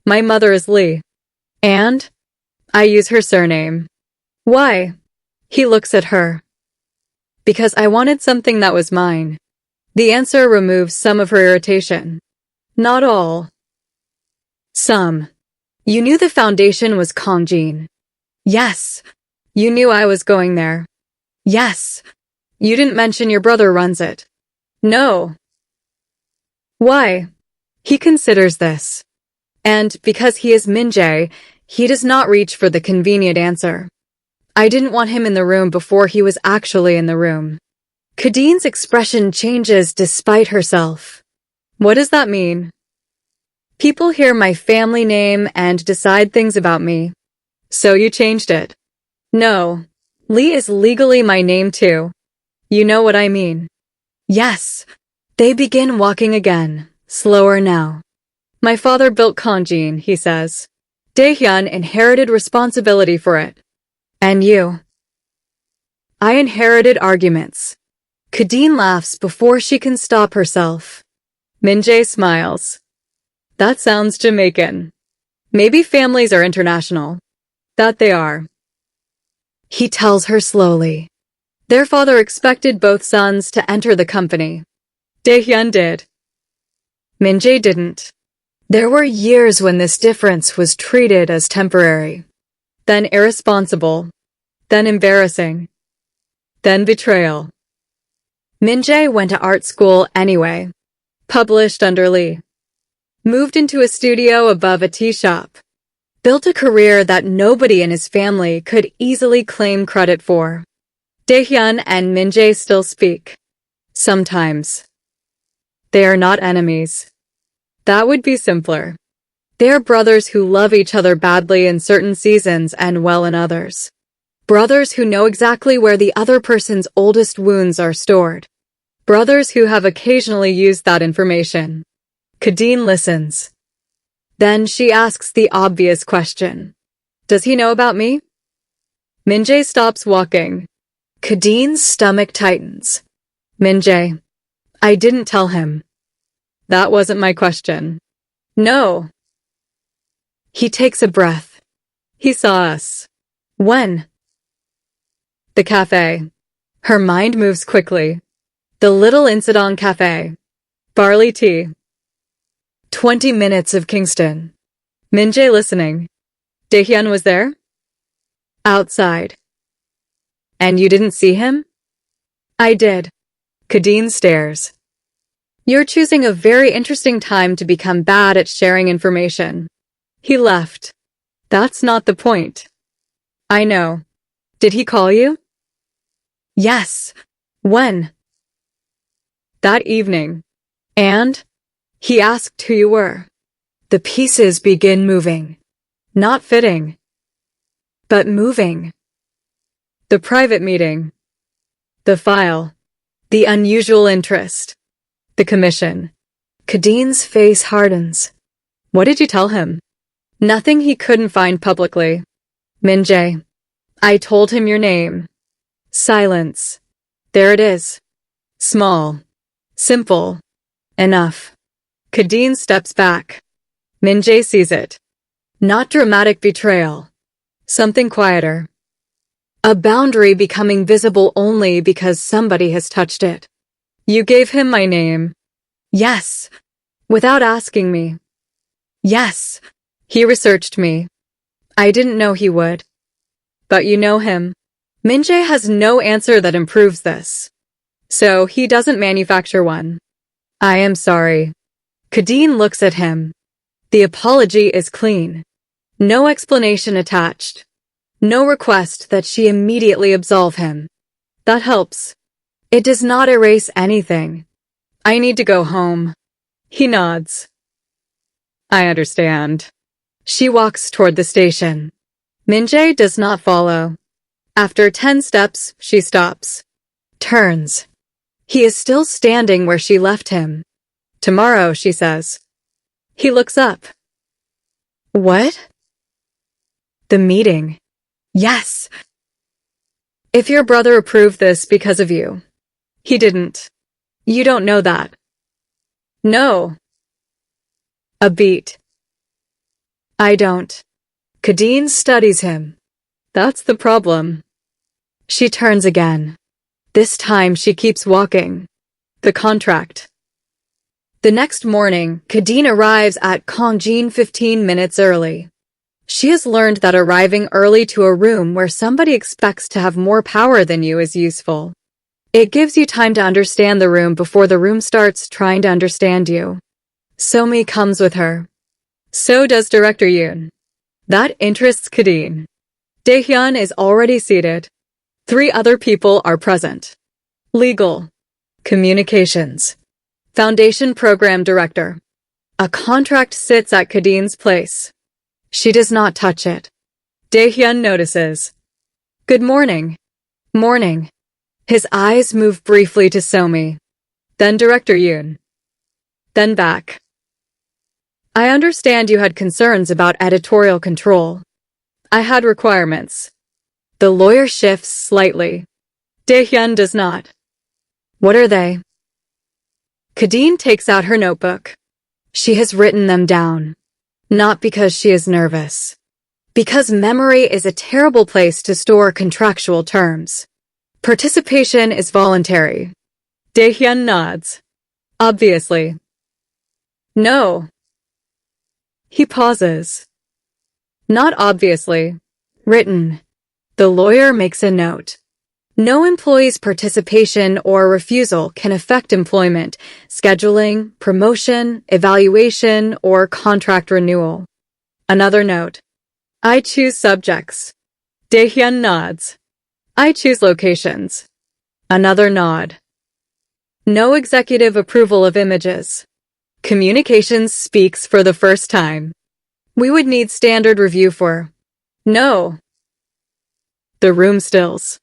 My mother is Lee. And? I use her surname. Why? He looks at her. Because I wanted something that was mine. The answer removes some of her irritation. Not all. Some. You knew the foundation was Kongjin. Yes. You knew I was going there. Yes. You didn't mention your brother runs it. No. Why? He considers this. And because he is Min-jae, he does not reach for the convenient answer. I didn't want him in the room before he was actually in the room. Khadine's expression changes despite herself. What does that mean? People hear my family name and decide things about me. So you changed it. No. Lee is legally my name too. You know what I mean. Yes. They begin walking again, slower now. My father built Kongjin, he says. Dae-Hyun inherited responsibility for it. And you? I inherited arguments. Khadine laughs before she can stop herself. Min-jae smiles. That sounds Jamaican. Maybe families are international. That they are. He tells her slowly. Their father expected both sons to enter the company. Dae-Hyun did. Min-jae didn't. There were years when this difference was treated as temporary. Then irresponsible. Then embarrassing. Then betrayal. Min-jae went to art school anyway. Published under Lee. Moved into a studio above a tea shop. Built a career that nobody in his family could easily claim credit for. Dae-Hyun and Min-jae still speak. Sometimes. They are not enemies. That would be simpler. They are brothers who love each other badly in certain seasons and well in others. Brothers who know exactly where the other person's oldest wounds are stored. Brothers who have occasionally used that information. Khadine listens. Then she asks the obvious question. Does he know about me? Min-jae stops walking. Khadine's stomach tightens. Min-jae. I didn't tell him. That wasn't my question. No. He takes a breath. He saw us. When? The cafe. Her mind moves quickly. The Little Incident Cafe. Barley tea. 20 minutes of Kingston. Min-jae listening. Dae-Hyun was there? Outside. And you didn't see him? I did. Khadine stares. You're choosing a very interesting time to become bad at sharing information. He left. That's not the point. I know. Did he call you? Yes. When? That evening. And? He asked who you were. The pieces begin moving. Not fitting. But moving. The private meeting. The file. The unusual interest. The commission. Khadine's face hardens. What did you tell him? Nothing he couldn't find publicly. Min-jae. I told him your name. Silence. There it is. Small. Simple. Enough. Khadine steps back. Min-jae sees it. Not dramatic betrayal. Something quieter. A boundary becoming visible only because somebody has touched it. You gave him my name. Yes. Without asking me. Yes. He researched me. I didn't know he would. But you know him. Min-jae has no answer that improves this. So he doesn't manufacture one. I am sorry. Khadine looks at him. The apology is clean. No explanation attached. No request that she immediately absolve him. That helps. It does not erase anything. I need to go home. He nods. I understand. She walks toward the station. Min-jae does not follow. After 10 steps, she stops. Turns. He is still standing where she left him. Tomorrow, she says. He looks up. What? The meeting. Yes. If your brother approved this because of you. He didn't. You don't know that. No. A beat. I don't. Khadine studies him. That's the problem. She turns again. This time she keeps walking. The contract. The next morning, Khadine arrives at Kongjin 15 minutes early. She has learned that arriving early to a room where somebody expects to have more power than you is useful. It gives you time to understand the room before the room starts trying to understand you. Somi comes with her. So does Director Yoon. That interests Khadine. Dae-Hyun is already seated. 3 other people are present. Legal. Communications. Foundation Program Director. A contract sits at Khadine's place. She does not touch it. Dae-Hyun notices. Good morning. Morning. His eyes move briefly to Somi. Then Director Yoon. Then back. I understand you had concerns about editorial control. I had requirements. The lawyer shifts slightly. Dae-Hyun does not. What are they? Khadine takes out her notebook. She has written them down. Not because she is nervous. Because memory is a terrible place to store contractual terms. Participation is voluntary. Dae-Hyun nods. Obviously. No. He pauses. Not obviously. Written. The lawyer makes a note. No employee's participation or refusal can affect employment, scheduling, promotion, evaluation, or contract renewal. Another note. I choose subjects. Dae-Hyun nods. I choose locations. Another nod. No executive approval of images. Communications speaks for the first time. We would need standard review for. No. The room stills.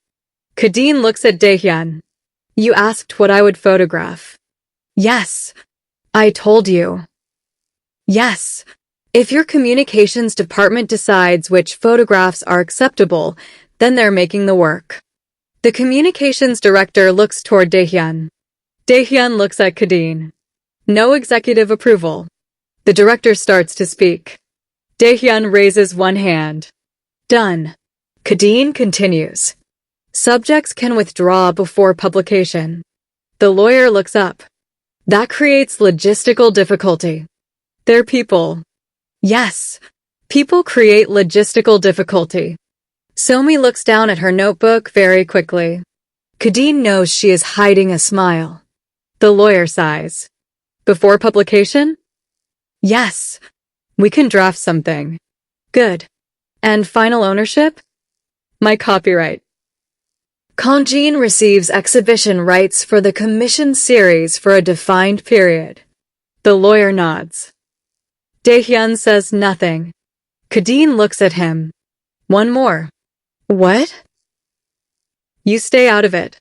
Khadine looks at Dae-Hyun. You asked what I would photograph. Yes. I told you. Yes. If your communications department decides which photographs are acceptable, then they're making the work. The communications director looks toward Dae-Hyun. Dae-Hyun looks at Khadine. No executive approval. The director starts to speak. Dae-Hyun raises one hand. Done. Khadine continues. Subjects can withdraw before publication. The lawyer looks up. That creates logistical difficulty. They're people. Yes. People create logistical difficulty. Somi looks down at her notebook very quickly. Khadine knows she is hiding a smile. The lawyer sighs. Before publication? Yes. We can draft something. Good. And final ownership? My copyright. Kongjin receives exhibition rights for the commissioned series for a defined period. The lawyer nods. Dae-Hyun says nothing. Khadine looks at him. One more. What? You stay out of it.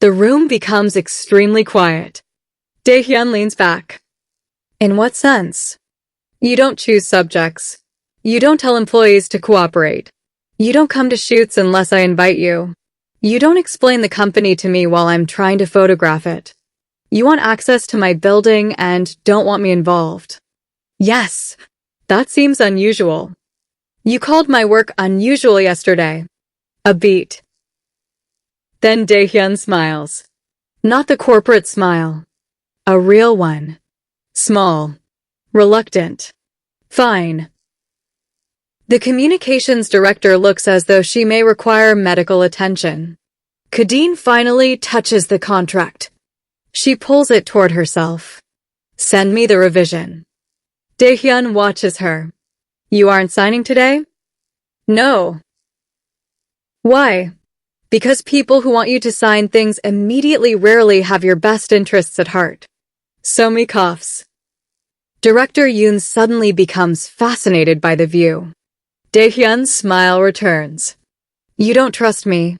The room becomes extremely quiet. Dae-Hyun leans back. In what sense? You don't choose subjects. You don't tell employees to cooperate. You don't come to shoots unless I invite you. You don't explain the company to me while I'm trying to photograph it. You want access to my building and don't want me involved. Yes, that seems unusual. You called my work unusual yesterday. A beat. Then Dae-Hyun smiles. Not the corporate smile. A real one. Small. Reluctant. Fine. The communications director looks as though she may require medical attention. Khadine finally touches the contract. She pulls it toward herself. Send me the revision. Dae-Hyun watches her. You aren't signing today? No. Why? Because people who want you to sign things immediately rarely have your best interests at heart. Somi coughs. Director Yoon suddenly becomes fascinated by the view. Dae-Hyun's smile returns. You don't trust me.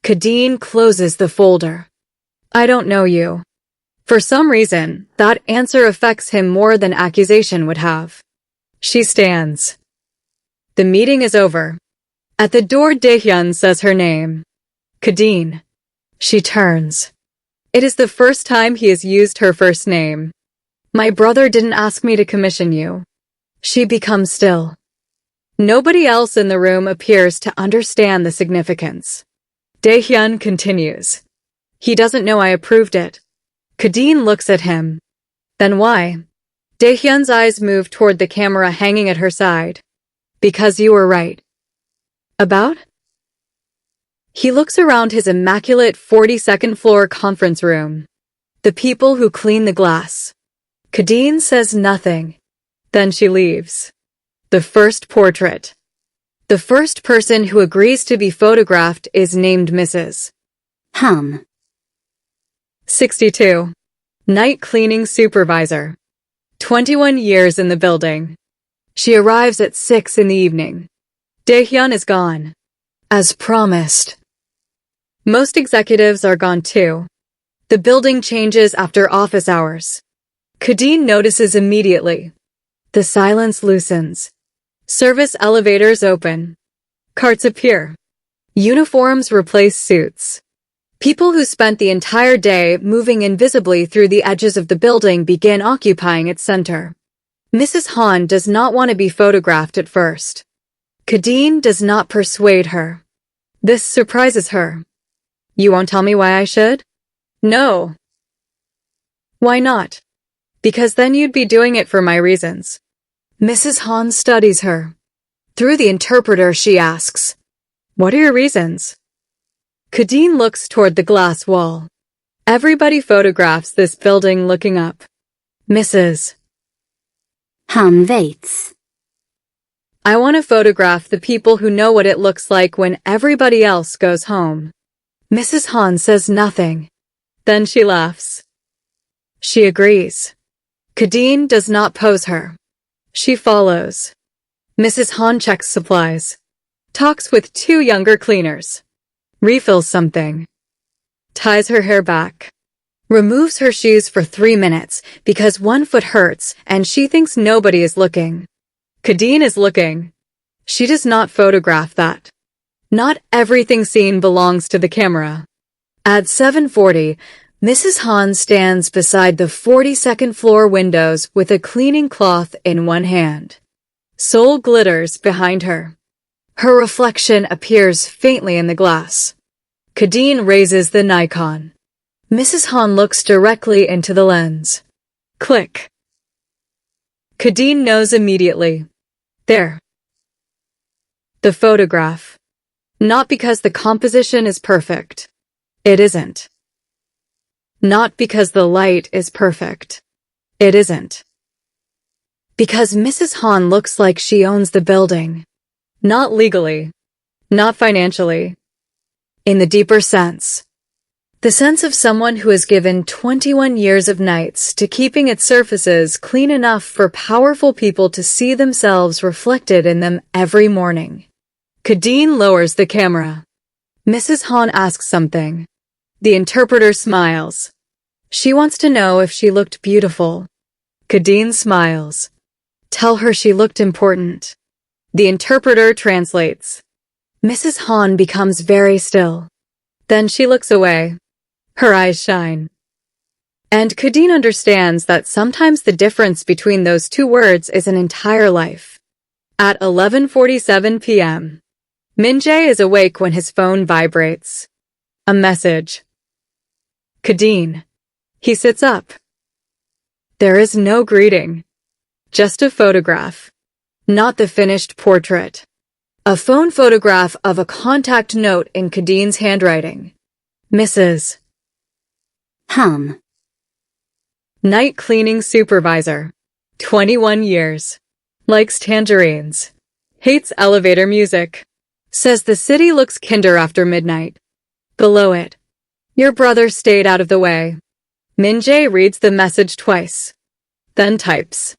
Khadine closes the folder. I don't know you. For some reason, that answer affects him more than accusation would have. She stands. The meeting is over. At the door, Dae-Hyun says her name. Khadine. She turns. It is the first time he has used her first name. My brother didn't ask me to commission you. She becomes still. Nobody else in the room appears to understand the significance. Dae-Hyun continues. He doesn't know I approved it. Khadine looks at him. Then why? Dae-Hyun's eyes move toward the camera hanging at her side. Because you were right. About? He looks around his immaculate 42nd floor conference room. The people who clean the glass. Khadine says nothing. Then she leaves. The first portrait. The first person who agrees to be photographed is named Mrs. Han. 62. Night cleaning supervisor. 21 years in the building. She arrives at 6 in the evening. Dae-Hyun is gone. As promised. Most executives are gone too. The building changes after office hours. Khadine notices immediately. The silence loosens. Service elevators open. Carts appear. Uniforms replace suits. People who spent the entire day moving invisibly through the edges of the building begin occupying its center. Mrs. Han does not want to be photographed at first. Khadine does not persuade her. This surprises her. You won't tell me why I should? No. Why not? Because then you'd be doing it for my reasons. Mrs. Han studies her. Through the interpreter, she asks, What are your reasons? Khadine looks toward the glass wall. Everybody photographs this building looking up. Mrs. Han waits. I want to photograph the people who know what it looks like when everybody else goes home. Mrs. Han says nothing. Then she laughs. She agrees. Khadine does not pose her. She follows. Mrs. Han checks supplies. Talks with 2 younger cleaners. Refills something. Ties her hair back. Removes her shoes for 3 minutes because one foot hurts and she thinks nobody is looking. Khadine is looking. She does not photograph that. Not everything seen belongs to the camera. At 7:40, Mrs. Han stands beside the 42nd floor windows with a cleaning cloth in one hand. Seoul glitters behind her. Her reflection appears faintly in the glass. Khadine raises the Nikon. Mrs. Han looks directly into the lens. Click. Khadine knows immediately. There. The photograph. Not because the composition is perfect. It isn't. Not because the light is perfect. It isn't. Because Mrs. Han looks like she owns the building. Not legally. Not financially. In the deeper sense. The sense of someone who has given 21 years of nights to keeping its surfaces clean enough for powerful people to see themselves reflected in them every morning. Khadine lowers the camera. Mrs. Han asks something. The interpreter smiles. She wants to know if she looked beautiful. Khadine smiles. Tell her she looked important. The interpreter translates. Mrs. Han becomes very still. Then she looks away. Her eyes shine. And Khadine understands that sometimes the difference between those two words is an entire life. At 11:47 p.m., Min-jae is awake when his phone vibrates. A message. Khadine. He sits up. There is no greeting. Just a photograph. Not the finished portrait. A phone photograph of a contact note in Khadine's handwriting. Mrs. Han. Night cleaning supervisor. 21 years. Likes tangerines. Hates elevator music. Says the city looks kinder after midnight. Below it. Your brother stayed out of the way. Min-jae reads the message twice. Then types.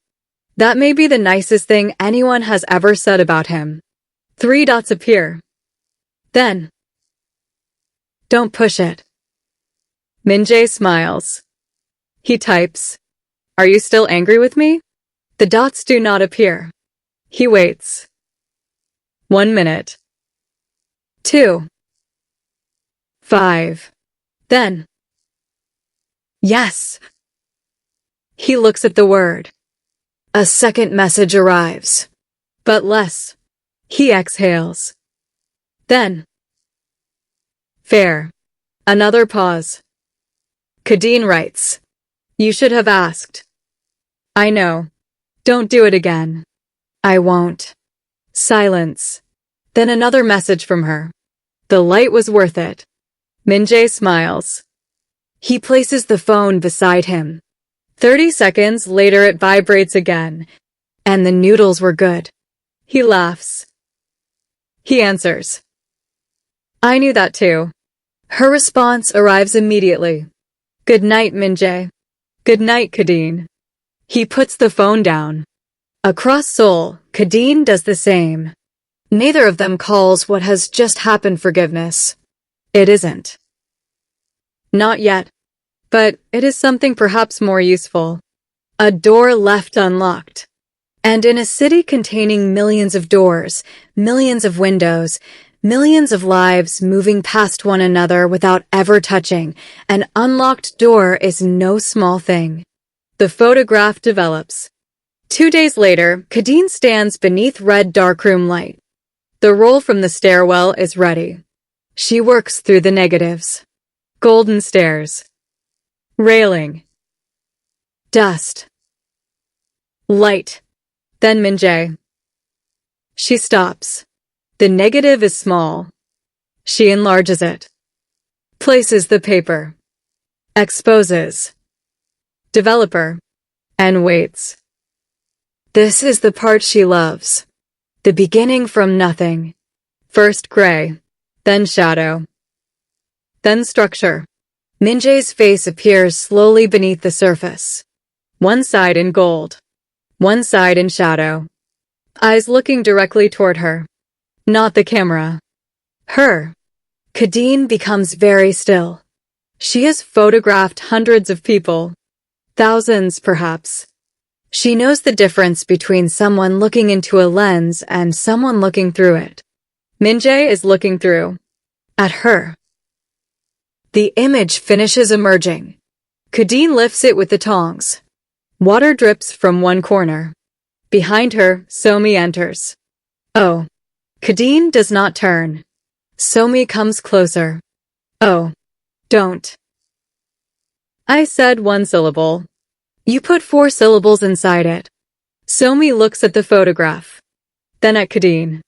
That may be the nicest thing anyone has ever said about him. 3 dots appear. Then. Don't push it. Min-jae smiles. He types. Are you still angry with me? The dots do not appear. He waits. 1 minute. 2. 5. Then. Yes. He looks at the word. A second message arrives. But less. He exhales. Then. Fair. Another pause. Khadine writes. You should have asked. I know. Don't do it again. I won't. Silence. Then another message from her. The light was worth it. Min-jae smiles. He places the phone beside him. 30 seconds later it vibrates again. And the noodles were good. He laughs. He answers. I knew that too. Her response arrives immediately. Good night, Min-jae. Good night, Khadine. He puts the phone down. Across Seoul, Khadine does the same. Neither of them calls what has just happened forgiveness. It isn't. Not yet. But it is something perhaps more useful. A door left unlocked. And in a city containing millions of doors, millions of windows, millions of lives moving past one another without ever touching, an unlocked door is no small thing. The photograph develops. 2 days later, Khadine stands beneath red darkroom light. The roll from the stairwell is ready. She works through the negatives. Golden stairs. Railing. Dust. Light. Then Min-jae. She stops. The negative is small. She enlarges it. Places the paper. Exposes. Developer. And waits. This is the part she loves. The beginning from nothing. First gray. Then shadow. Then structure. Min-jae's face appears slowly beneath the surface. One side in gold. One side in shadow. Eyes looking directly toward her. Not the camera. Her. Khadine becomes very still. She has photographed hundreds of people. Thousands, perhaps. She knows the difference between someone looking into a lens and someone looking through it. Min-jae is looking through. At her. The image finishes emerging. Khadine lifts it with the tongs. Water drips from one corner. Behind her, Somi enters. Oh. Khadine does not turn. Somi comes closer. Oh. Don't. I said 1 syllable. You put 4 syllables inside it. Somi looks at the photograph. Then at Khadine.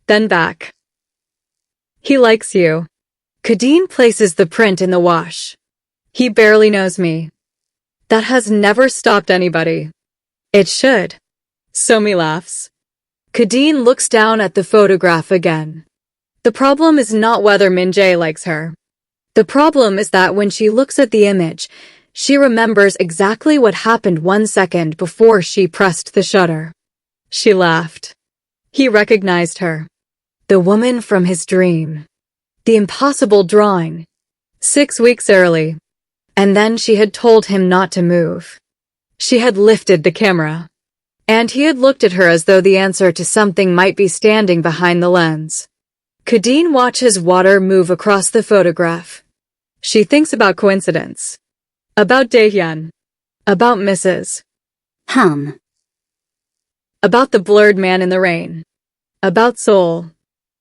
Then back. He likes you. Khadine places the print in the wash. He barely knows me. That has never stopped anybody. It should. Somi laughs. Khadine looks down at the photograph again. The problem is not whether Min-jae likes her. The problem is that when she looks at the image, she remembers exactly what happened 1 second before she pressed the shutter. She laughed. He recognized her. The woman from his dream. The impossible drawing. 6 weeks early. And then she had told him not to move. She had lifted the camera. And he had looked at her as though the answer to something might be standing behind the lens. Khadine watches water move across the photograph. She thinks about coincidence. About Dae-Hyun. About Mrs. Han. About the blurred man in the rain. About Seoul.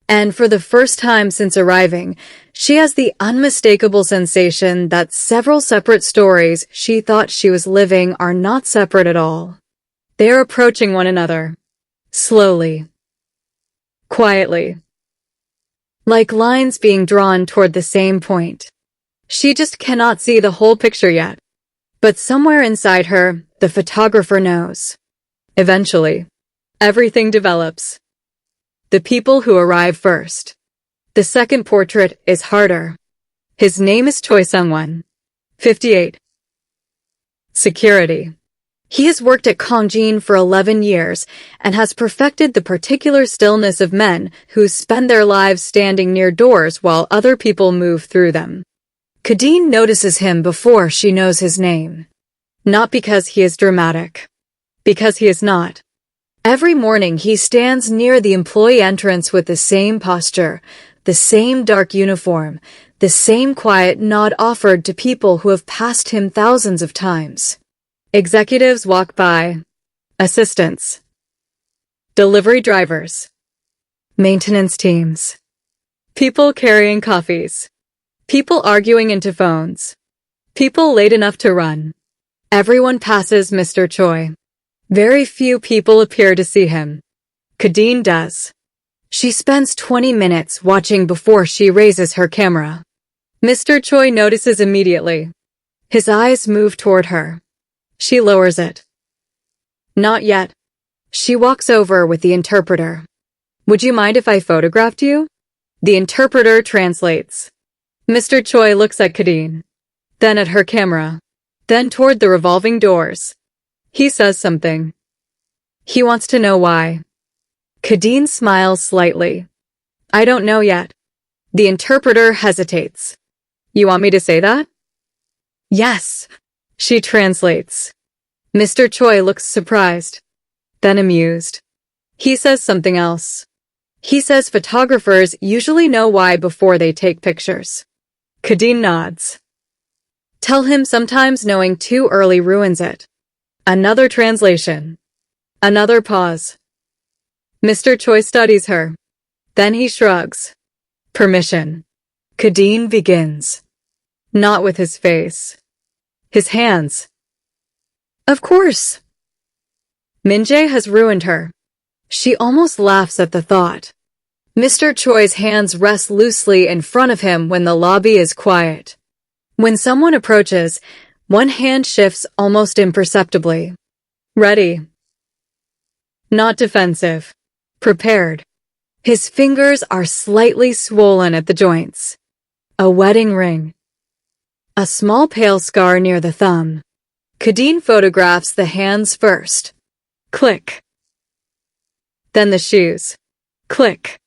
And for the first time since arriving, she has the unmistakable sensation that several separate stories she thought she was living are not separate at all. They are approaching one another. Slowly. Quietly. Like lines being drawn toward the same point. She just cannot see the whole picture yet. But somewhere inside her, the photographer knows. Eventually, everything develops. The people who arrive first. The second portrait is harder. His name is Choi Sung-won. 58. Security. He has worked at Kongjin for 11 years and has perfected the particular stillness of men who spend their lives standing near doors while other people move through them. Khadine notices him before she knows his name. Not because he is dramatic. Because he is not. Every morning he stands near the employee entrance with the same posture, the same dark uniform, the same quiet nod offered to people who have passed him thousands of times. Executives walk by. Assistants. Delivery drivers. Maintenance teams. People carrying coffees. People arguing into phones. People late enough to run. Everyone passes Mr. Choi. Very few people appear to see him. Khadine does. She spends 20 minutes watching before she raises her camera. Mr. Choi notices immediately. His eyes move toward her. She lowers it. Not yet. She walks over with the interpreter. Would you mind if I photographed you? The interpreter translates. Mr. Choi looks at Khadine. Then at her camera. Then toward the revolving doors. He says something. He wants to know why. Khadine smiles slightly. I don't know yet. The interpreter hesitates. You want me to say that? Yes. She translates. Mr. Choi looks surprised. Then amused. He says something else. He says photographers usually know why before they take pictures. Khadine nods. Tell him sometimes knowing too early ruins it. Another translation. Another pause. Mr. Choi studies her. Then he shrugs. Permission. Khadine begins. Not with his face. His hands. Of course. Min-jae has ruined her. She almost laughs at the thought. Mr. Choi's hands rest loosely in front of him when the lobby is quiet. When someone approaches, one hand shifts almost imperceptibly. Ready. Not defensive. Prepared. His fingers are slightly swollen at the joints. A wedding ring. A small pale scar near the thumb. Khadine photographs the hands first. Click. Then the shoes. Click.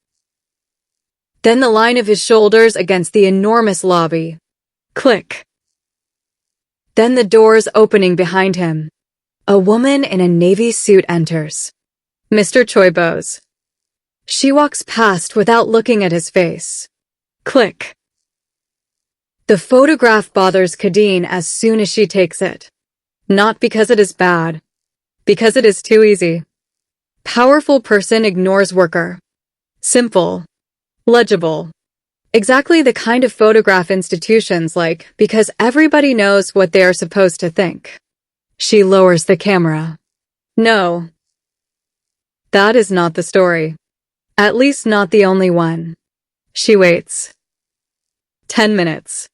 Then the line of his shoulders against the enormous lobby. Click. Then the doors opening behind him. A woman in a navy suit enters. Mr. Choi bows. She walks past without looking at his face. Click. The photograph bothers Khadine as soon as she takes it. Not because it is bad. Because it is too easy. Powerful person ignores worker. Simple. Legible. Exactly the kind of photograph institutions like because everybody knows what they are supposed to think. She lowers the camera. No. That is not the story. At least not the only one. She waits. 10 minutes.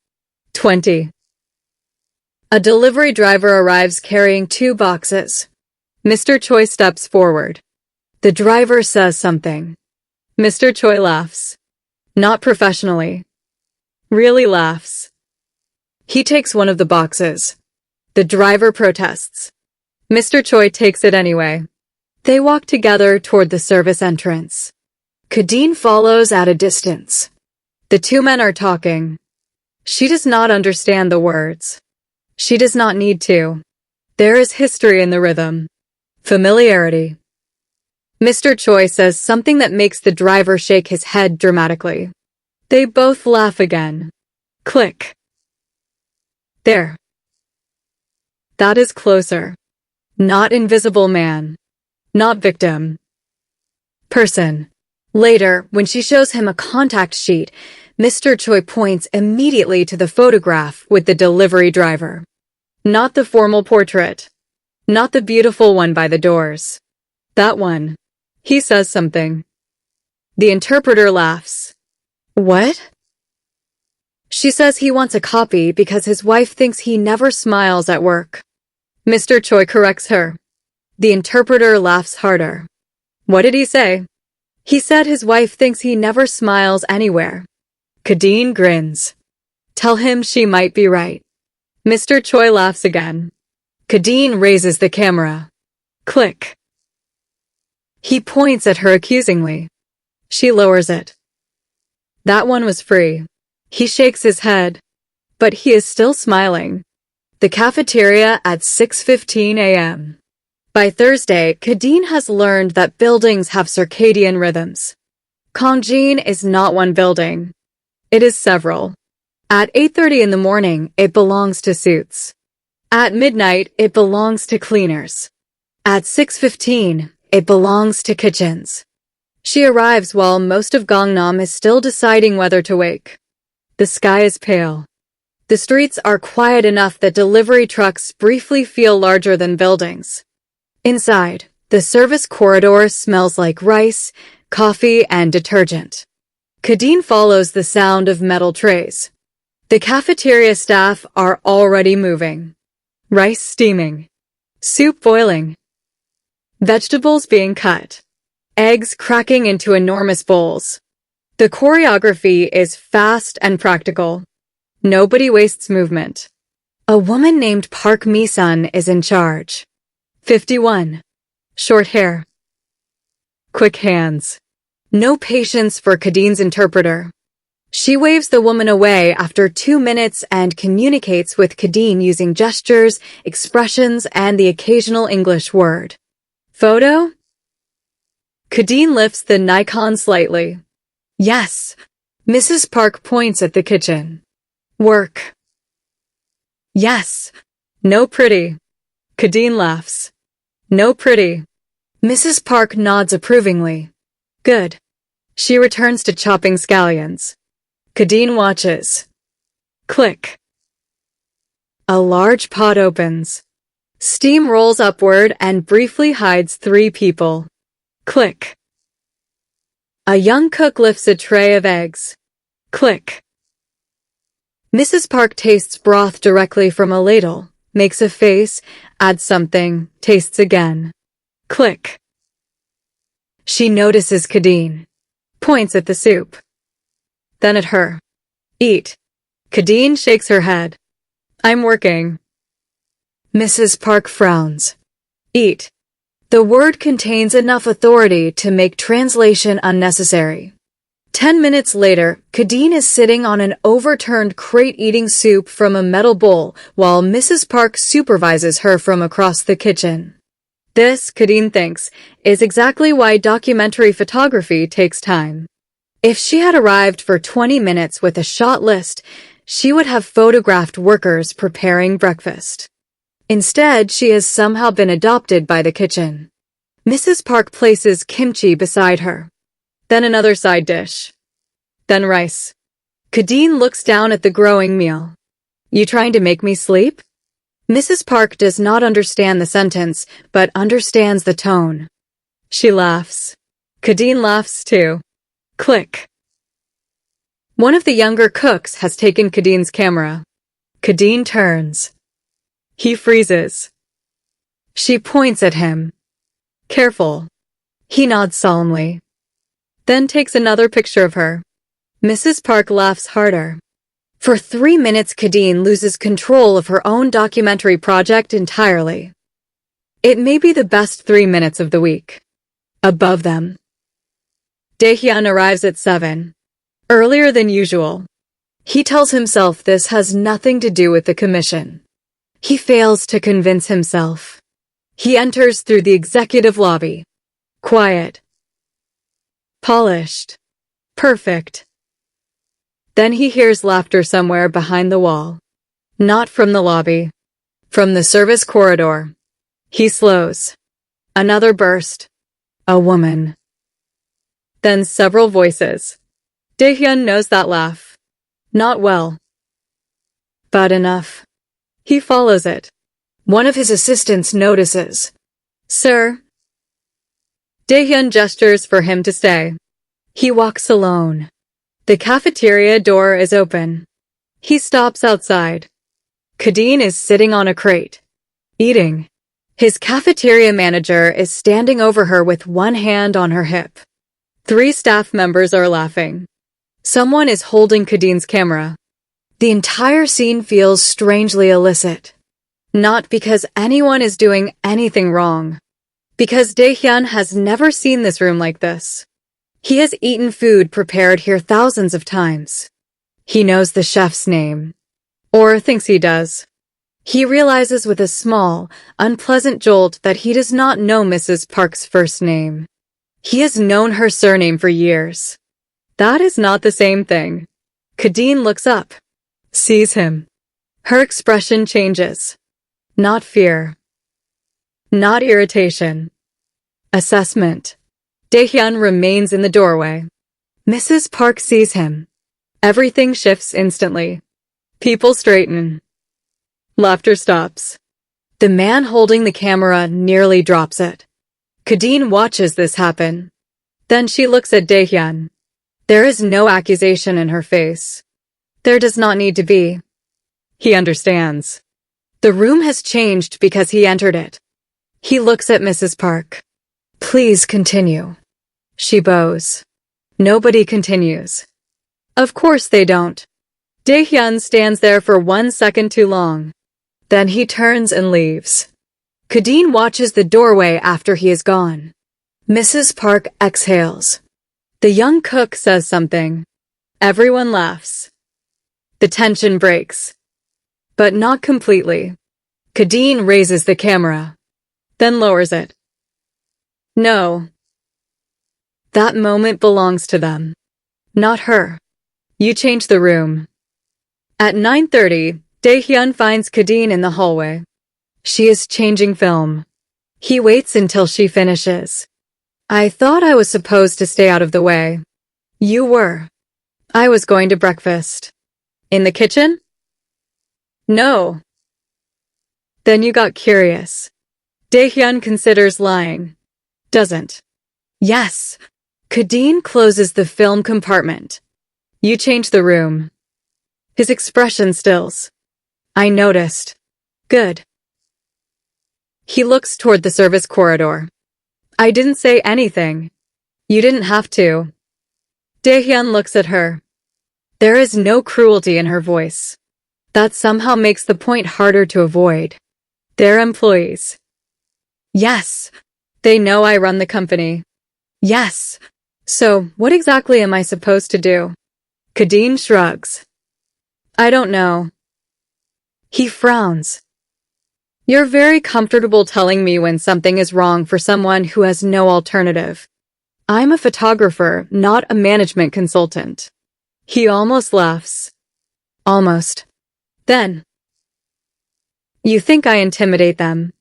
20. A delivery driver arrives carrying 2 boxes. Mr. Choi steps forward. The driver says something. Mr. Choi laughs. Not professionally. Really laughs. He takes one of the boxes. The driver protests. Mr. Choi takes it anyway. They walk together toward the service entrance. Khadine follows at a distance. The 2 men are talking. She does not understand the words. She does not need to. There is history in the rhythm. Familiarity. Mr. Choi says something that makes the driver shake his head dramatically. They both laugh again. Click. There. That is closer. Not invisible man. Not victim. Person. Later, when she shows him a contact sheet, Mr. Choi points immediately to the photograph with the delivery driver. Not the formal portrait. Not the beautiful one by the doors. That one. He says something. The interpreter laughs. What? She says he wants a copy because his wife thinks he never smiles at work. Mr. Choi corrects her. The interpreter laughs harder. What did he say? He said his wife thinks he never smiles anywhere. Khadine grins. Tell him she might be right. Mr. Choi laughs again. Khadine raises the camera. Click. He points at her accusingly. She lowers it. That one was free. He shakes his head. But he is still smiling. The cafeteria at 6:15 a.m. By Thursday, Khadine has learned that buildings have circadian rhythms. Kongjin is not one building. It is several. At 8:30 in the morning, it belongs to suits. At midnight, it belongs to cleaners. At 6:15, it belongs to kitchens. She arrives while most of Gangnam is still deciding whether to wake. The sky is pale. The streets are quiet enough that delivery trucks briefly feel larger than buildings. Inside, the service corridor smells like rice, coffee, and detergent. Khadine follows the sound of metal trays. The cafeteria staff are already moving. Rice steaming. Soup boiling. Vegetables being cut. Eggs cracking into enormous bowls. The choreography is fast and practical. Nobody wastes movement. A woman named Park Mi-sun is in charge. 51. Short hair. Quick hands. No patience for Khadine's interpreter. She waves the woman away after 2 minutes and communicates with Khadine using gestures, expressions, and the occasional English word. Photo? Khadine lifts the Nikon slightly. Yes. Mrs. Park points at the kitchen. Work. Yes. No pretty. Khadine laughs. No pretty. Mrs. Park nods approvingly. Good. She returns to chopping scallions. Khadine watches. Click. A large pot opens. Steam rolls upward and briefly hides 3 people. Click. A young cook lifts a tray of eggs. Click. Mrs. Park tastes broth directly from a ladle, makes a face, adds something, tastes again. Click. She notices Khadine. Points at the soup. Then at her. Eat. Khadine shakes her head. I'm working. Mrs. Park frowns. Eat. The word contains enough authority to make translation unnecessary. 10 minutes later, Khadine is sitting on an overturned crate eating soup from a metal bowl while Mrs. Park supervises her from across the kitchen. This, Khadine thinks, is exactly why documentary photography takes time. If she had arrived for 20 minutes with a shot list, she would have photographed workers preparing breakfast. Instead, she has somehow been adopted by the kitchen. Mrs. Park places kimchi beside her. Then another side dish. Then rice. Khadine looks down at the growing meal. You trying to make me sleep? Mrs. Park does not understand the sentence, but understands the tone. She laughs. Khadine laughs too. Click. One of the younger cooks has taken Khadine's camera. Khadine turns. He freezes. She points at him. Careful. He nods solemnly. Then takes another picture of her. Mrs. Park laughs harder. For 3 minutes, Khadine loses control of her own documentary project entirely. It may be the best 3 minutes of the week. Above them. Dae-Hyun arrives at 7. Earlier than usual. He tells himself this has nothing to do with the commission. He fails to convince himself. He enters through the executive lobby. Quiet. Polished. Perfect. Then he hears laughter somewhere behind the wall. Not from the lobby. From the service corridor. He slows. Another burst. A woman. Then several voices. Dae-Hyun knows that laugh. Not well. But enough. He follows it. One of his assistants notices. Sir. Dae-Hyun gestures for him to stay. He walks alone. The cafeteria door is open. He stops outside. Khadine is sitting on a crate. Eating. His cafeteria manager is standing over her with one hand on her hip. 3 staff members are laughing. Someone is holding Khadine's camera. The entire scene feels strangely illicit. Not because anyone is doing anything wrong. Because Dae-Hyun has never seen this room like this. He has eaten food prepared here thousands of times. He knows the chef's name. Or thinks he does. He realizes with a small, unpleasant jolt that he does not know Mrs. Park's first name. He has known her surname for years. That is not the same thing. Khadine looks up. Sees him. Her expression changes. Not fear. Not irritation. Assessment. Dae-Hyun remains in the doorway. Mrs. Park sees him. Everything shifts instantly. People straighten. Laughter stops. The man holding the camera nearly drops it. Khadine watches this happen. Then she looks at Dae-Hyun. There is no accusation in her face. There does not need to be. He understands. The room has changed because he entered it. He looks at Mrs. Park. Please continue. She bows. Nobody continues. Of course they don't. Dae-Hyun stands there for 1 second too long. Then he turns and leaves. Khadine watches the doorway after he is gone. Mrs. Park exhales. The young cook says something. Everyone laughs. The tension breaks. But not completely. Khadine raises the camera. Then lowers it. No. That moment belongs to them. Not her. You change the room. At 9:30, Dae-Hyun finds Khadine in the hallway. She is changing film. He waits until she finishes. I thought I was supposed to stay out of the way. You were. I was going to breakfast. In the kitchen? No. Then you got curious. Dae-Hyun considers lying. Doesn't. Yes. Khadine closes the film compartment. You change the room. His expression stills. I noticed. Good. He looks toward the service corridor. I didn't say anything. You didn't have to. Dae-Hyun looks at her. There is no cruelty in her voice. That somehow makes the point harder to avoid. They're employees. Yes. They know I run the company. Yes. So, what exactly am I supposed to do? Khadine shrugs. I don't know. He frowns. You're very comfortable telling me when something is wrong for someone who has no alternative. I'm a photographer, not a management consultant. He almost laughs. Almost. Then. You think I intimidate them.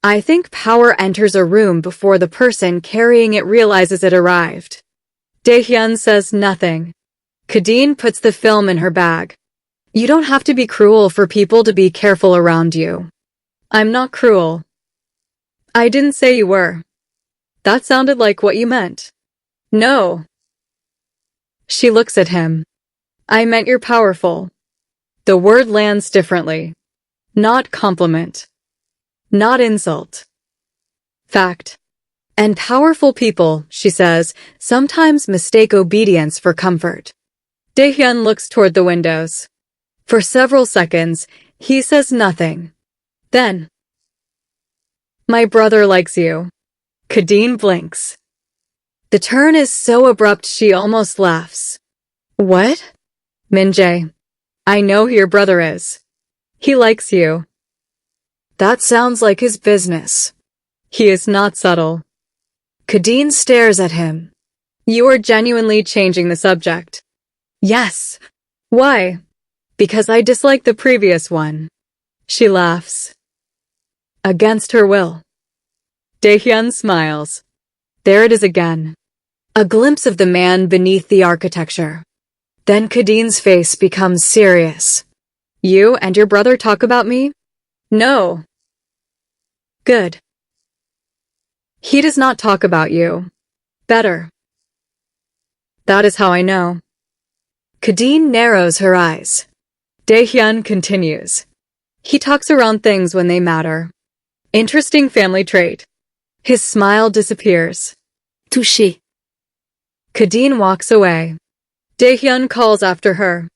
I think power enters a room before the person carrying it realizes it arrived. Dae-Hyun says nothing. Khadine puts the film in her bag. You don't have to be cruel for people to be careful around you. I'm not cruel. I didn't say you were. That sounded like what you meant. No. She looks at him. I meant you're powerful. The word lands differently. Not compliment. Not insult. Fact. And powerful people, she says, sometimes mistake obedience for comfort. Dae-Hyun looks toward the windows. For several seconds, he says nothing. Then. My brother likes you. Khadine blinks. The turn is so abrupt she almost laughs. What? Min-jae. I know who your brother is. He likes you. That sounds like his business. He is not subtle. Khadine stares at him. You are genuinely changing the subject. Yes. Why? Because I dislike the previous one. She laughs. Against her will. Dae-Hyun smiles. There it is again. A glimpse of the man beneath the architecture. Then Khadine's face becomes serious. You and your brother talk about me? No. Good. He does not talk about you. Better. That is how I know. Khadine narrows her eyes. Dae-Hyun continues. He talks around things when they matter. Interesting family trait. His smile disappears. Touché. Khadine walks away. Dae-Hyun calls after her.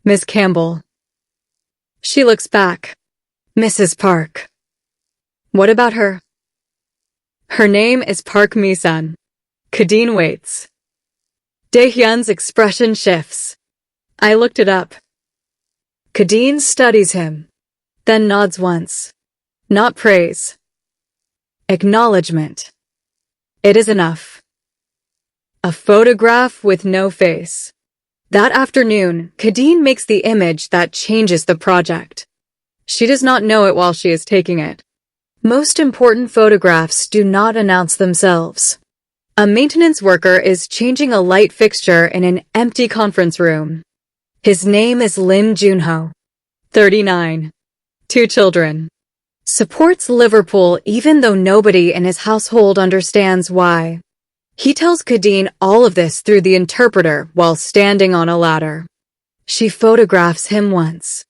Miss Campbell. She looks back. Mrs. Park. What about her? Her name is Park Mi-sun. Khadine waits. Dae-Hyun's expression shifts. I looked it up. Khadine studies him, then nods once. Not praise. Acknowledgement. It is enough. A photograph with no face. That afternoon, Khadine makes the image that changes the project. She does not know it while she is taking it. Most important photographs do not announce themselves. A maintenance worker is changing a light fixture in an empty conference room. His name is Lim Junho. 39. 2 children. Supports Liverpool even though nobody in his household understands why. He tells Khadine all of this through the interpreter while standing on a ladder. She photographs him once.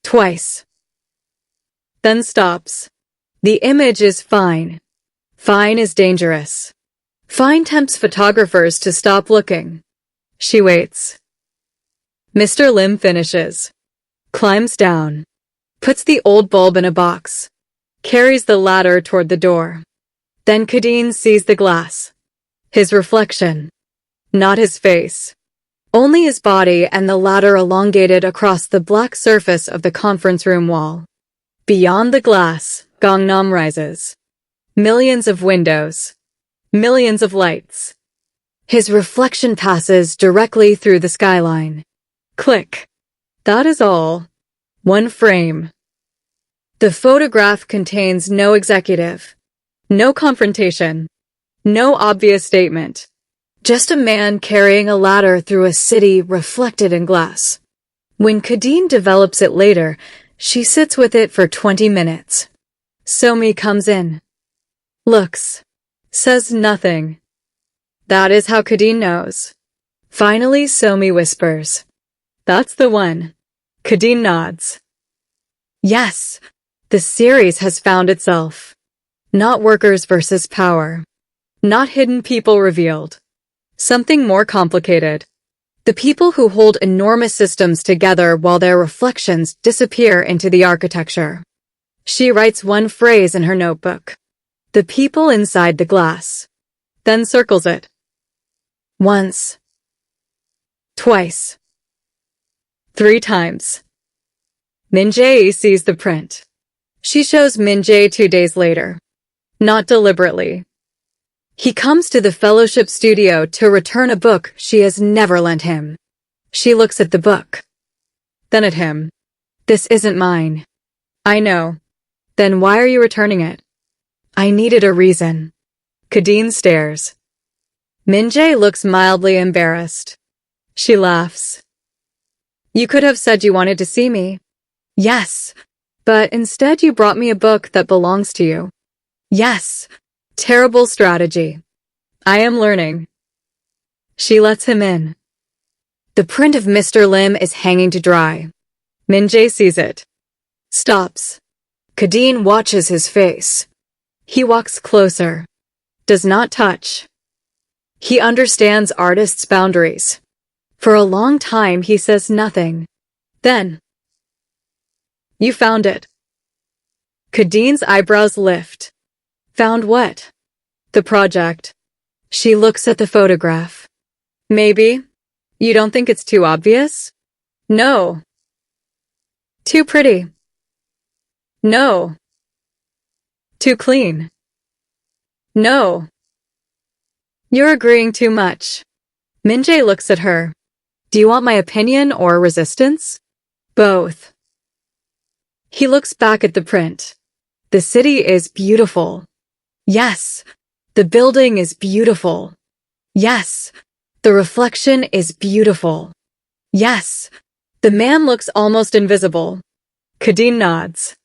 Twice. Then stops. The image is fine. Fine is dangerous. Fine tempts photographers to stop looking. She waits. Mr. Lim finishes. Climbs down. Puts the old bulb in a box. Carries the ladder toward the door. Then Khadine sees the glass. His reflection. Not his face. Only his body and the ladder elongated across the black surface of the conference room wall. Beyond the glass, Gangnam rises. Millions of windows. Millions of lights. His reflection passes directly through the skyline. Click. That is all. One frame. The photograph contains no executive. No confrontation. No obvious statement. Just a man carrying a ladder through a city reflected in glass. When Khadine develops it later, she sits with it for 20 minutes. Somi comes in. Looks. Says nothing. That is how Khadine knows. Finally, Somi whispers. That's the one. Khadine nods. Yes, the series has found itself. Not workers versus power. Not hidden people revealed. Something more complicated. The people who hold enormous systems together while their reflections disappear into the architecture. She writes one phrase in her notebook. The people inside the glass. Then circles it. Once. Twice. 3 times. Min-jae sees the print. She shows Min-jae 2 days later. Not deliberately. He comes to the fellowship studio to return a book she has never lent him. She looks at the book. Then at him. This isn't mine. I know. Then why are you returning it? I needed a reason. Khadine stares. Min-jae looks mildly embarrassed. She laughs. You could have said you wanted to see me. Yes, but instead you brought me a book that belongs to you. Yes, terrible strategy. I am learning. She lets him in. The print of Mr. Lim is hanging to dry. Min-jae sees it. Stops. Khadine watches his face. He walks closer. Does not touch. He understands artists' boundaries. For a long time he says nothing. Then. You found it. Khadine's eyebrows lift. Found what? The project. She looks at the photograph. Maybe. You don't think it's too obvious? No. Too pretty. No. Too clean. No. You're agreeing too much. Min-jae looks at her. Do you want my opinion or resistance? Both. He looks back at the print. The city is beautiful. Yes. The building is beautiful. Yes. The reflection is beautiful. Yes. The man looks almost invisible. Khadine nods.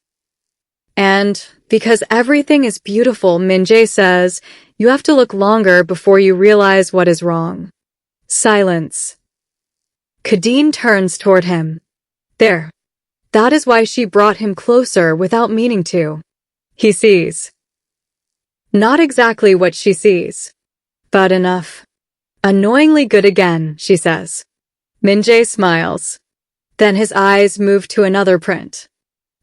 And because everything is beautiful, Min-jae says, you have to look longer before you realize what is wrong. Silence. Khadine turns toward him. There. That is why she brought him closer without meaning to. He sees. Not exactly what she sees, but enough. Annoyingly good again, she says. Min-jae smiles. Then his eyes move to another print.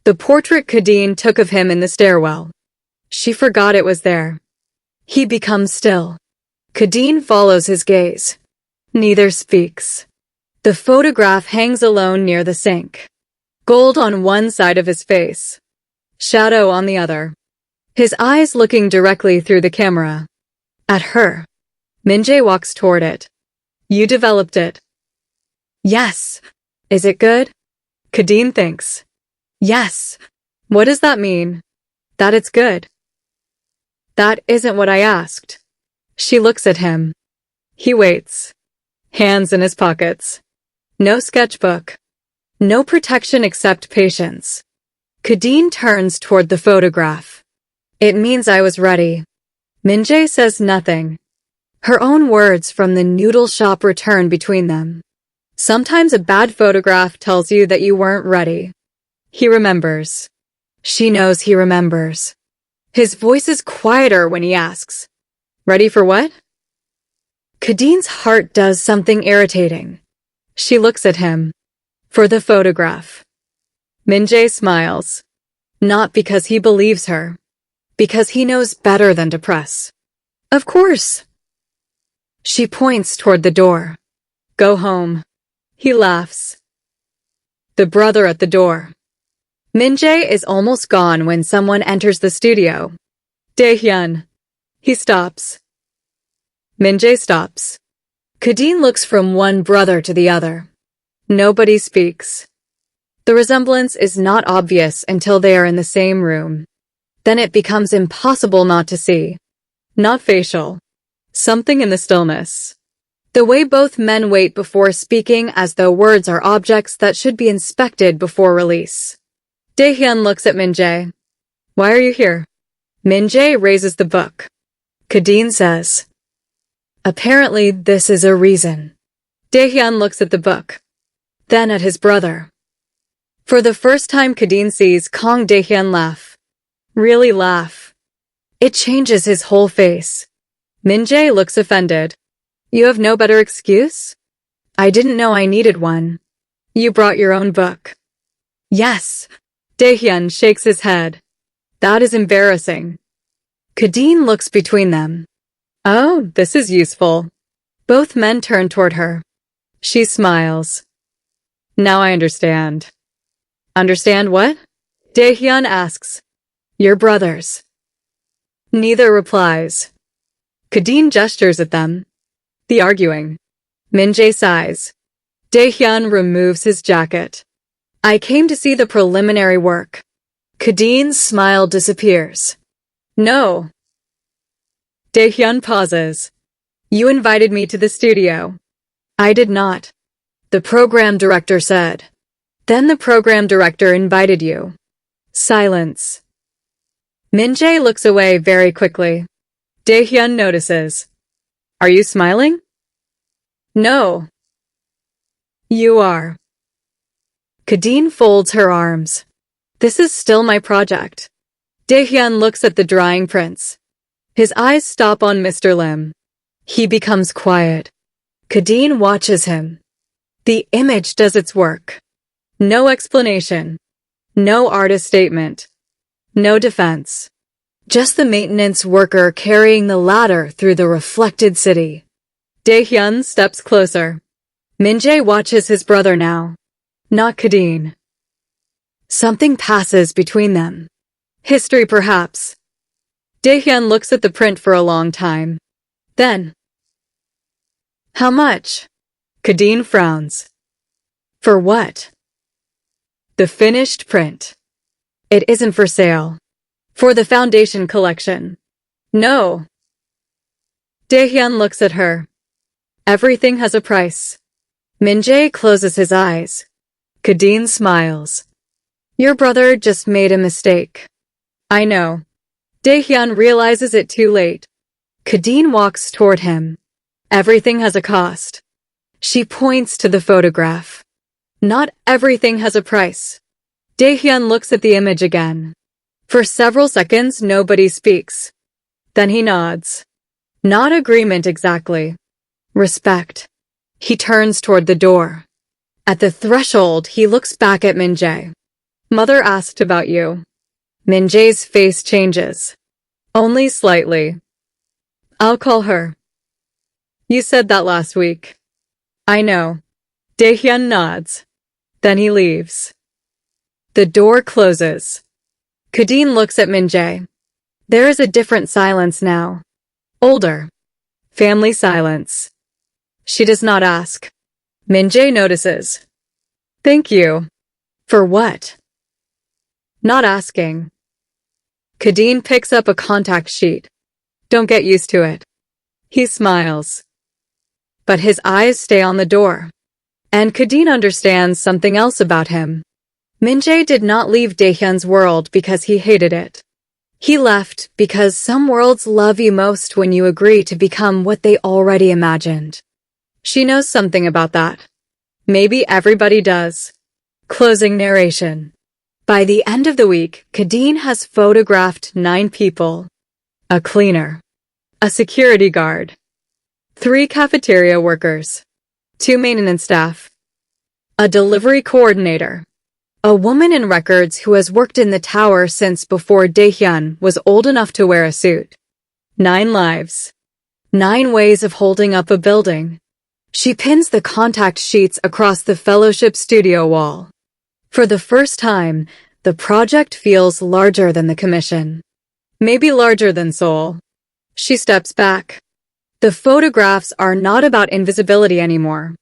The portrait Khadine took of him in the stairwell. She forgot it was there. He becomes still. Khadine follows his gaze. Neither speaks. The photograph hangs alone near the sink. Gold on one side of his face. Shadow on the other. His eyes looking directly through the camera. At her. Min-jae walks toward it. You developed it. Yes. Is it good? Khadine thinks. Yes. What does that mean? That it's good. That isn't what I asked. She looks at him. He waits. Hands in his pockets. No sketchbook. No protection except patience. Khadine turns toward the photograph. It means I was ready. Min-jae says nothing. Her own words from the noodle shop return between them. Sometimes a bad photograph tells you that you weren't ready. He remembers. She knows he remembers. His voice is quieter when he asks, ready for what? Khadine's heart does something irritating. She looks at him. For the photograph. Min-jae smiles. Not because he believes her. Because he knows better than to press. Of course. She points toward the door. Go home. He laughs. The brother at the door. Min-jae is almost gone when someone enters the studio. Dae-Hyun. He stops. Min-jae stops. Khadine looks from one brother to the other. Nobody speaks. The resemblance is not obvious until they are in the same room. Then it becomes impossible not to see. Not facial. Something in the stillness. The way both men wait before speaking as though words are objects that should be inspected before release. Dae-Hyun looks at Min-jae. Why are you here? Min-jae raises the book. Khadine says. Apparently this is a reason. Dae-Hyun looks at the book. Then at his brother. For the first time Khadine sees Kang Dae-Hyun laugh. Really laugh. It changes his whole face. Min-jae looks offended. You have no better excuse? I didn't know I needed one. You brought your own book. Yes. Dae-Hyun shakes his head. That is embarrassing. Khadine looks between them. Oh, this is useful. Both men turn toward her. She smiles. Now I understand. Understand what? Dae-Hyun asks. Your brothers. Neither replies. Khadine gestures at them. The arguing. Min-jae sighs. Dae-Hyun removes his jacket. I came to see the preliminary work. Khadine's smile disappears. No. Dae-Hyun pauses. You invited me to the studio. I did not. The program director said. Then the program director invited you. Silence. Min-jae looks away very quickly. Dae-Hyun notices. Are you smiling? No. You are. Khadine folds her arms. This is still my project. Dae-Hyun looks at the drying prints. His eyes stop on Mr. Lim. He becomes quiet. Khadine watches him. The image does its work. No explanation. No artist statement. No defense. Just the maintenance worker carrying the ladder through the reflected city. Dae-Hyun steps closer. Min-jae watches his brother now. Not Khadine. Something passes between them. History perhaps. Dae-Hyun looks at the print for a long time. Then, How much? Khadine frowns. For what? The finished print. It isn't for sale. For the foundation collection. No. Dae-Hyun looks at her. Everything has a price. Min-jae closes his eyes. Khadine smiles. Your brother just made a mistake. I know. Dae-Hyun realizes it too late. Khadine walks toward him. Everything has a cost. She points to the photograph. Not everything has a price. Dae-Hyun looks at the image again. For several seconds, nobody speaks. Then he nods. Not agreement exactly. Respect. He turns toward the door. At the threshold, he looks back at Min-jae. Mother asked about you. Min-jae's face changes. Only slightly. I'll call her. You said that last week. I know. Dae-Hyun nods. Then he leaves. The door closes. Khadine looks at Min-jae. There is a different silence now. Older. Family silence. She does not ask. Min-jae notices. Thank you. For what? Not asking. Khadine picks up a contact sheet. Don't get used to it. He smiles. But his eyes stay on the door. And Khadine understands something else about him. Min-jae did not leave Dae-Hyun's world because he hated it. He left because some worlds love you most when you agree to become what they already imagined. She knows something about that. Maybe everybody does. Closing narration. By the end of the week, Khadine has photographed 9 people. A cleaner. A security guard. 3 cafeteria workers. 2 maintenance staff. A delivery coordinator. A woman in records who has worked in the tower since before Dae-Hyun was old enough to wear a suit. 9 lives. 9 ways of holding up a building. She pins the contact sheets across the fellowship studio wall. For the first time, the project feels larger than the commission. Maybe larger than Seoul. She steps back. The photographs are not about invisibility anymore.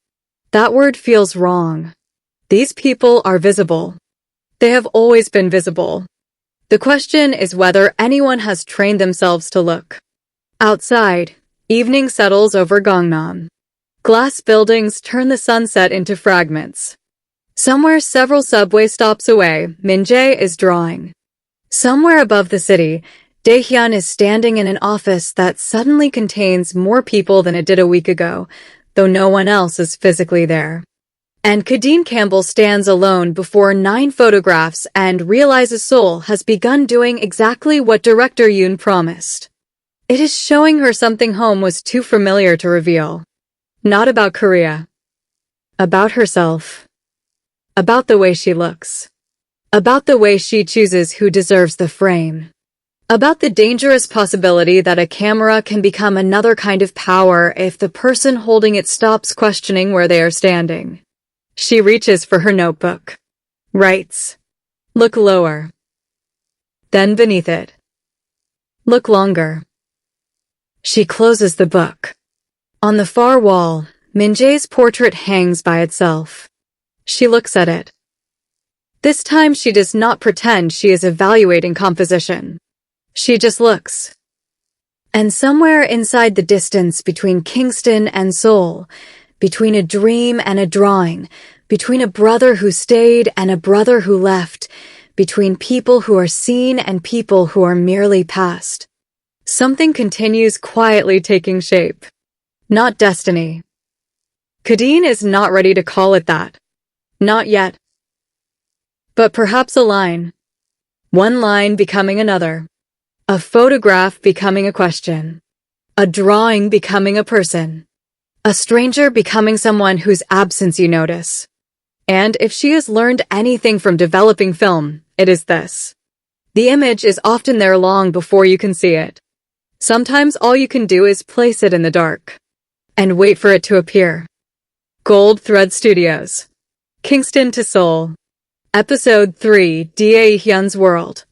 That word feels wrong. These people are visible. They have always been visible. The question is whether anyone has trained themselves to look. Outside, evening settles over Gangnam. Glass buildings turn the sunset into fragments. Somewhere several subway stops away, Min-jae is drawing. Somewhere above the city, Dae-Hyun is standing in an office that suddenly contains more people than it did a week ago, though no one else is physically there. And Khadine Campbell stands alone before 9 photographs and realizes Seoul has begun doing exactly what director Yoon promised. It is showing her something home was too familiar to reveal. Not about Korea. About herself. About the way she looks. About the way she chooses who deserves the frame. About the dangerous possibility that a camera can become another kind of power if the person holding it stops questioning where they are standing. She reaches for her notebook. Writes. Look lower. Then beneath it. Look longer. She closes the book. On the far wall, Min-jae's portrait hangs by itself. She looks at it. This time she does not pretend she is evaluating composition. She just looks. And somewhere inside the distance between Kingston and Seoul, between a dream and a drawing, between a brother who stayed and a brother who left, between people who are seen and people who are merely past, something continues quietly taking shape. Not destiny. Khadine is not ready to call it that. Not yet. But perhaps a line. One line becoming another. A photograph becoming a question. A drawing becoming a person. A stranger becoming someone whose absence you notice. And if she has learned anything from developing film, it is this. The image is often there long before you can see it. Sometimes all you can do is place it in the dark. And wait for it to appear. Gold Thread Studios. Kingston to Seoul. Episode 3, Dae-Hyun's World.